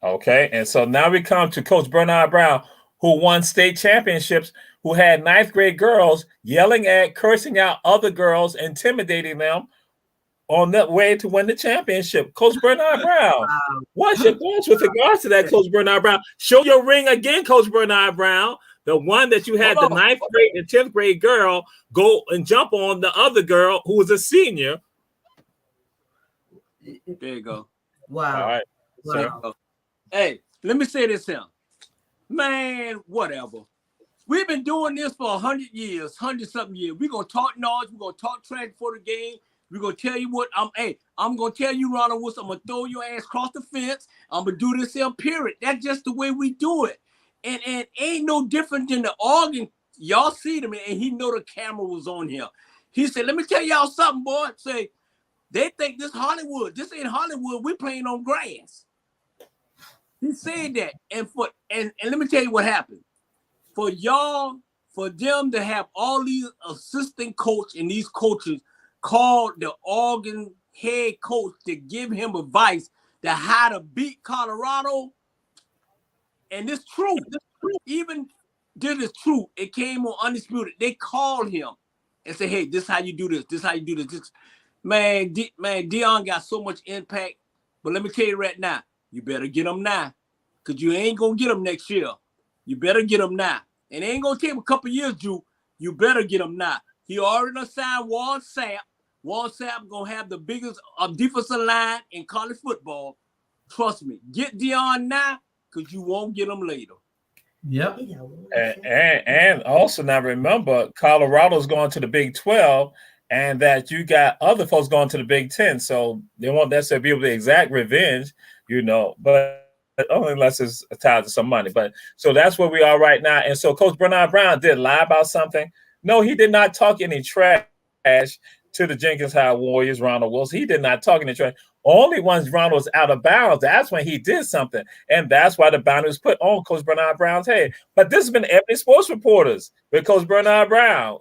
Okay, and so now we come to Coach Bernard Brown, who won state championships, who had 9th grade girls yelling at, cursing out other girls, intimidating them on the way to win the championship. Coach Bernard Brown, what's your thoughts with regards to that, Coach Bernard Brown? Show your ring again, Coach Bernard Brown. The one that you had the 9th grade and 10th grade girl go and jump on the other girl who was a senior. There you go. Wow. All right. Wow. Hey, let me say this here. Man, whatever. We've been doing this for 100 years, 100-something years. We're going to talk noise. We're going to talk trash for the game. We're going to tell you what. I'm going to tell you, Ronald Wilson, I'm going to throw your ass across the fence. I'm going to do this here, period. That's just the way we do it. And ain't no different than the Oregon. Y'all see them, and he know the camera was on here. He said, let me tell y'all something, boy. Say, they think this Hollywood. This ain't Hollywood. We're playing on grass. He said that. And let me tell you what happened. For them to have all these assistant coach and these coaches called the Oregon head coach to give him advice to how to beat Colorado. And this true. Even this is true. It came on Undisputed. They called him and said, hey, this how you do this. This how you do this. Man, Deion got so much impact. But let me tell you right now, you better get him now. Because you ain't going to get him next year. You better get him now. And it ain't going to take a couple years, Drew. You better get him now. He already signed Warren Sapp. Warren Sapp going to have the biggest defensive line in college football. Trust me. Get Deion now because you won't get him later. Yep. And also now remember, Colorado's going to the Big 12, and that you got other folks going to the Big 10. So they won't necessarily be able to exact revenge, but only unless it's tied to some money. But so that's where we are right now. And so Coach Bernard Brown did lie about something. No, he did not talk any trash to the Jenkins High Warriors, Ronald Wilson. He did not talk any trash. Only once Ronald was out of bounds, that's when he did something. And that's why the boundary was put on Coach Bernard Brown's head. But this has been Ebony Sports Reporters with Coach Bernard Brown,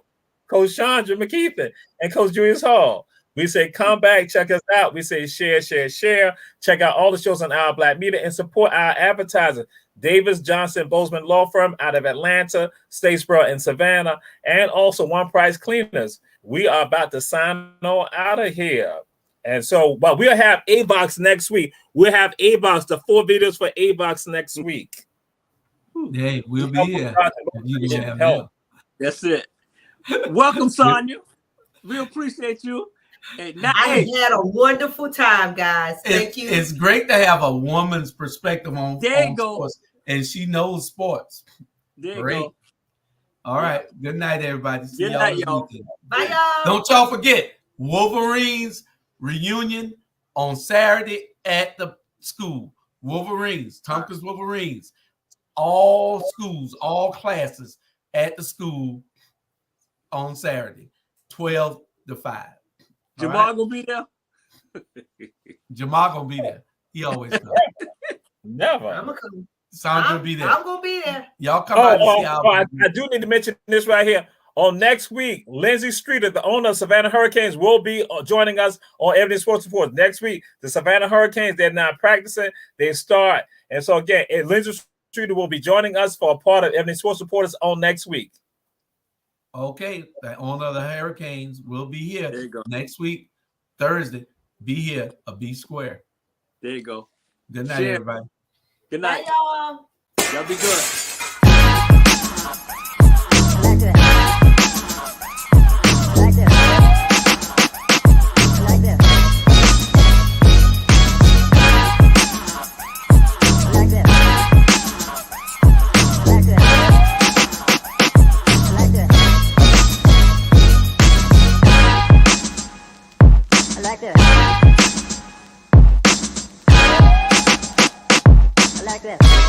Coach Chandra McKeithen, and Coach Julius Hall. We say, come back, check us out. We say, share. Check out all the shows on Our Black Media and support our advertisers. Davis Johnson Bozeman Law Firm out of Atlanta, Statesboro, and Savannah, and also One Price Cleaners. We are about to sign on out of here. And so, but we'll have A-Box next week. We'll have A-Box, the 4 videos for A-Box next week. Hey, we'll be here. That's it. Welcome, Sonya. We appreciate you. And now, I had a wonderful time, guys. Thank you. It's great to have a woman's perspective on go. sports, and she knows sports. There Great. you go. All right. Good night, everybody. See Good y'all night, this y'all. weekend. Bye, y'all. Don't y'all forget Wolverines reunion on Saturday at the school. Wolverines, Tompkins Wolverines. All schools, all classes at the school on Saturday, 12 to 5. Jamal gonna be there? Jamal gonna be there. He always comes. Never. I'm gonna come. Sandra be there. I'm gonna be there. Y'all come out and see how I do need to mention this right here. On next week, Lindsey Streeter, the owner of Savannah Hurricanes, will be joining us on Ebony Sports Report. Next week, the Savannah Hurricanes, they're not practicing. They start. And so, again, Lindsey Streeter will be joining us for a part of Ebony Sports Reporters on next week. Okay, the owner of the Hurricanes will be here There you go. next week, Thursday. Be here, a B square. There you go. Good night, Share. everybody. Good Bye, night. y'all. Y'all be good. Like this.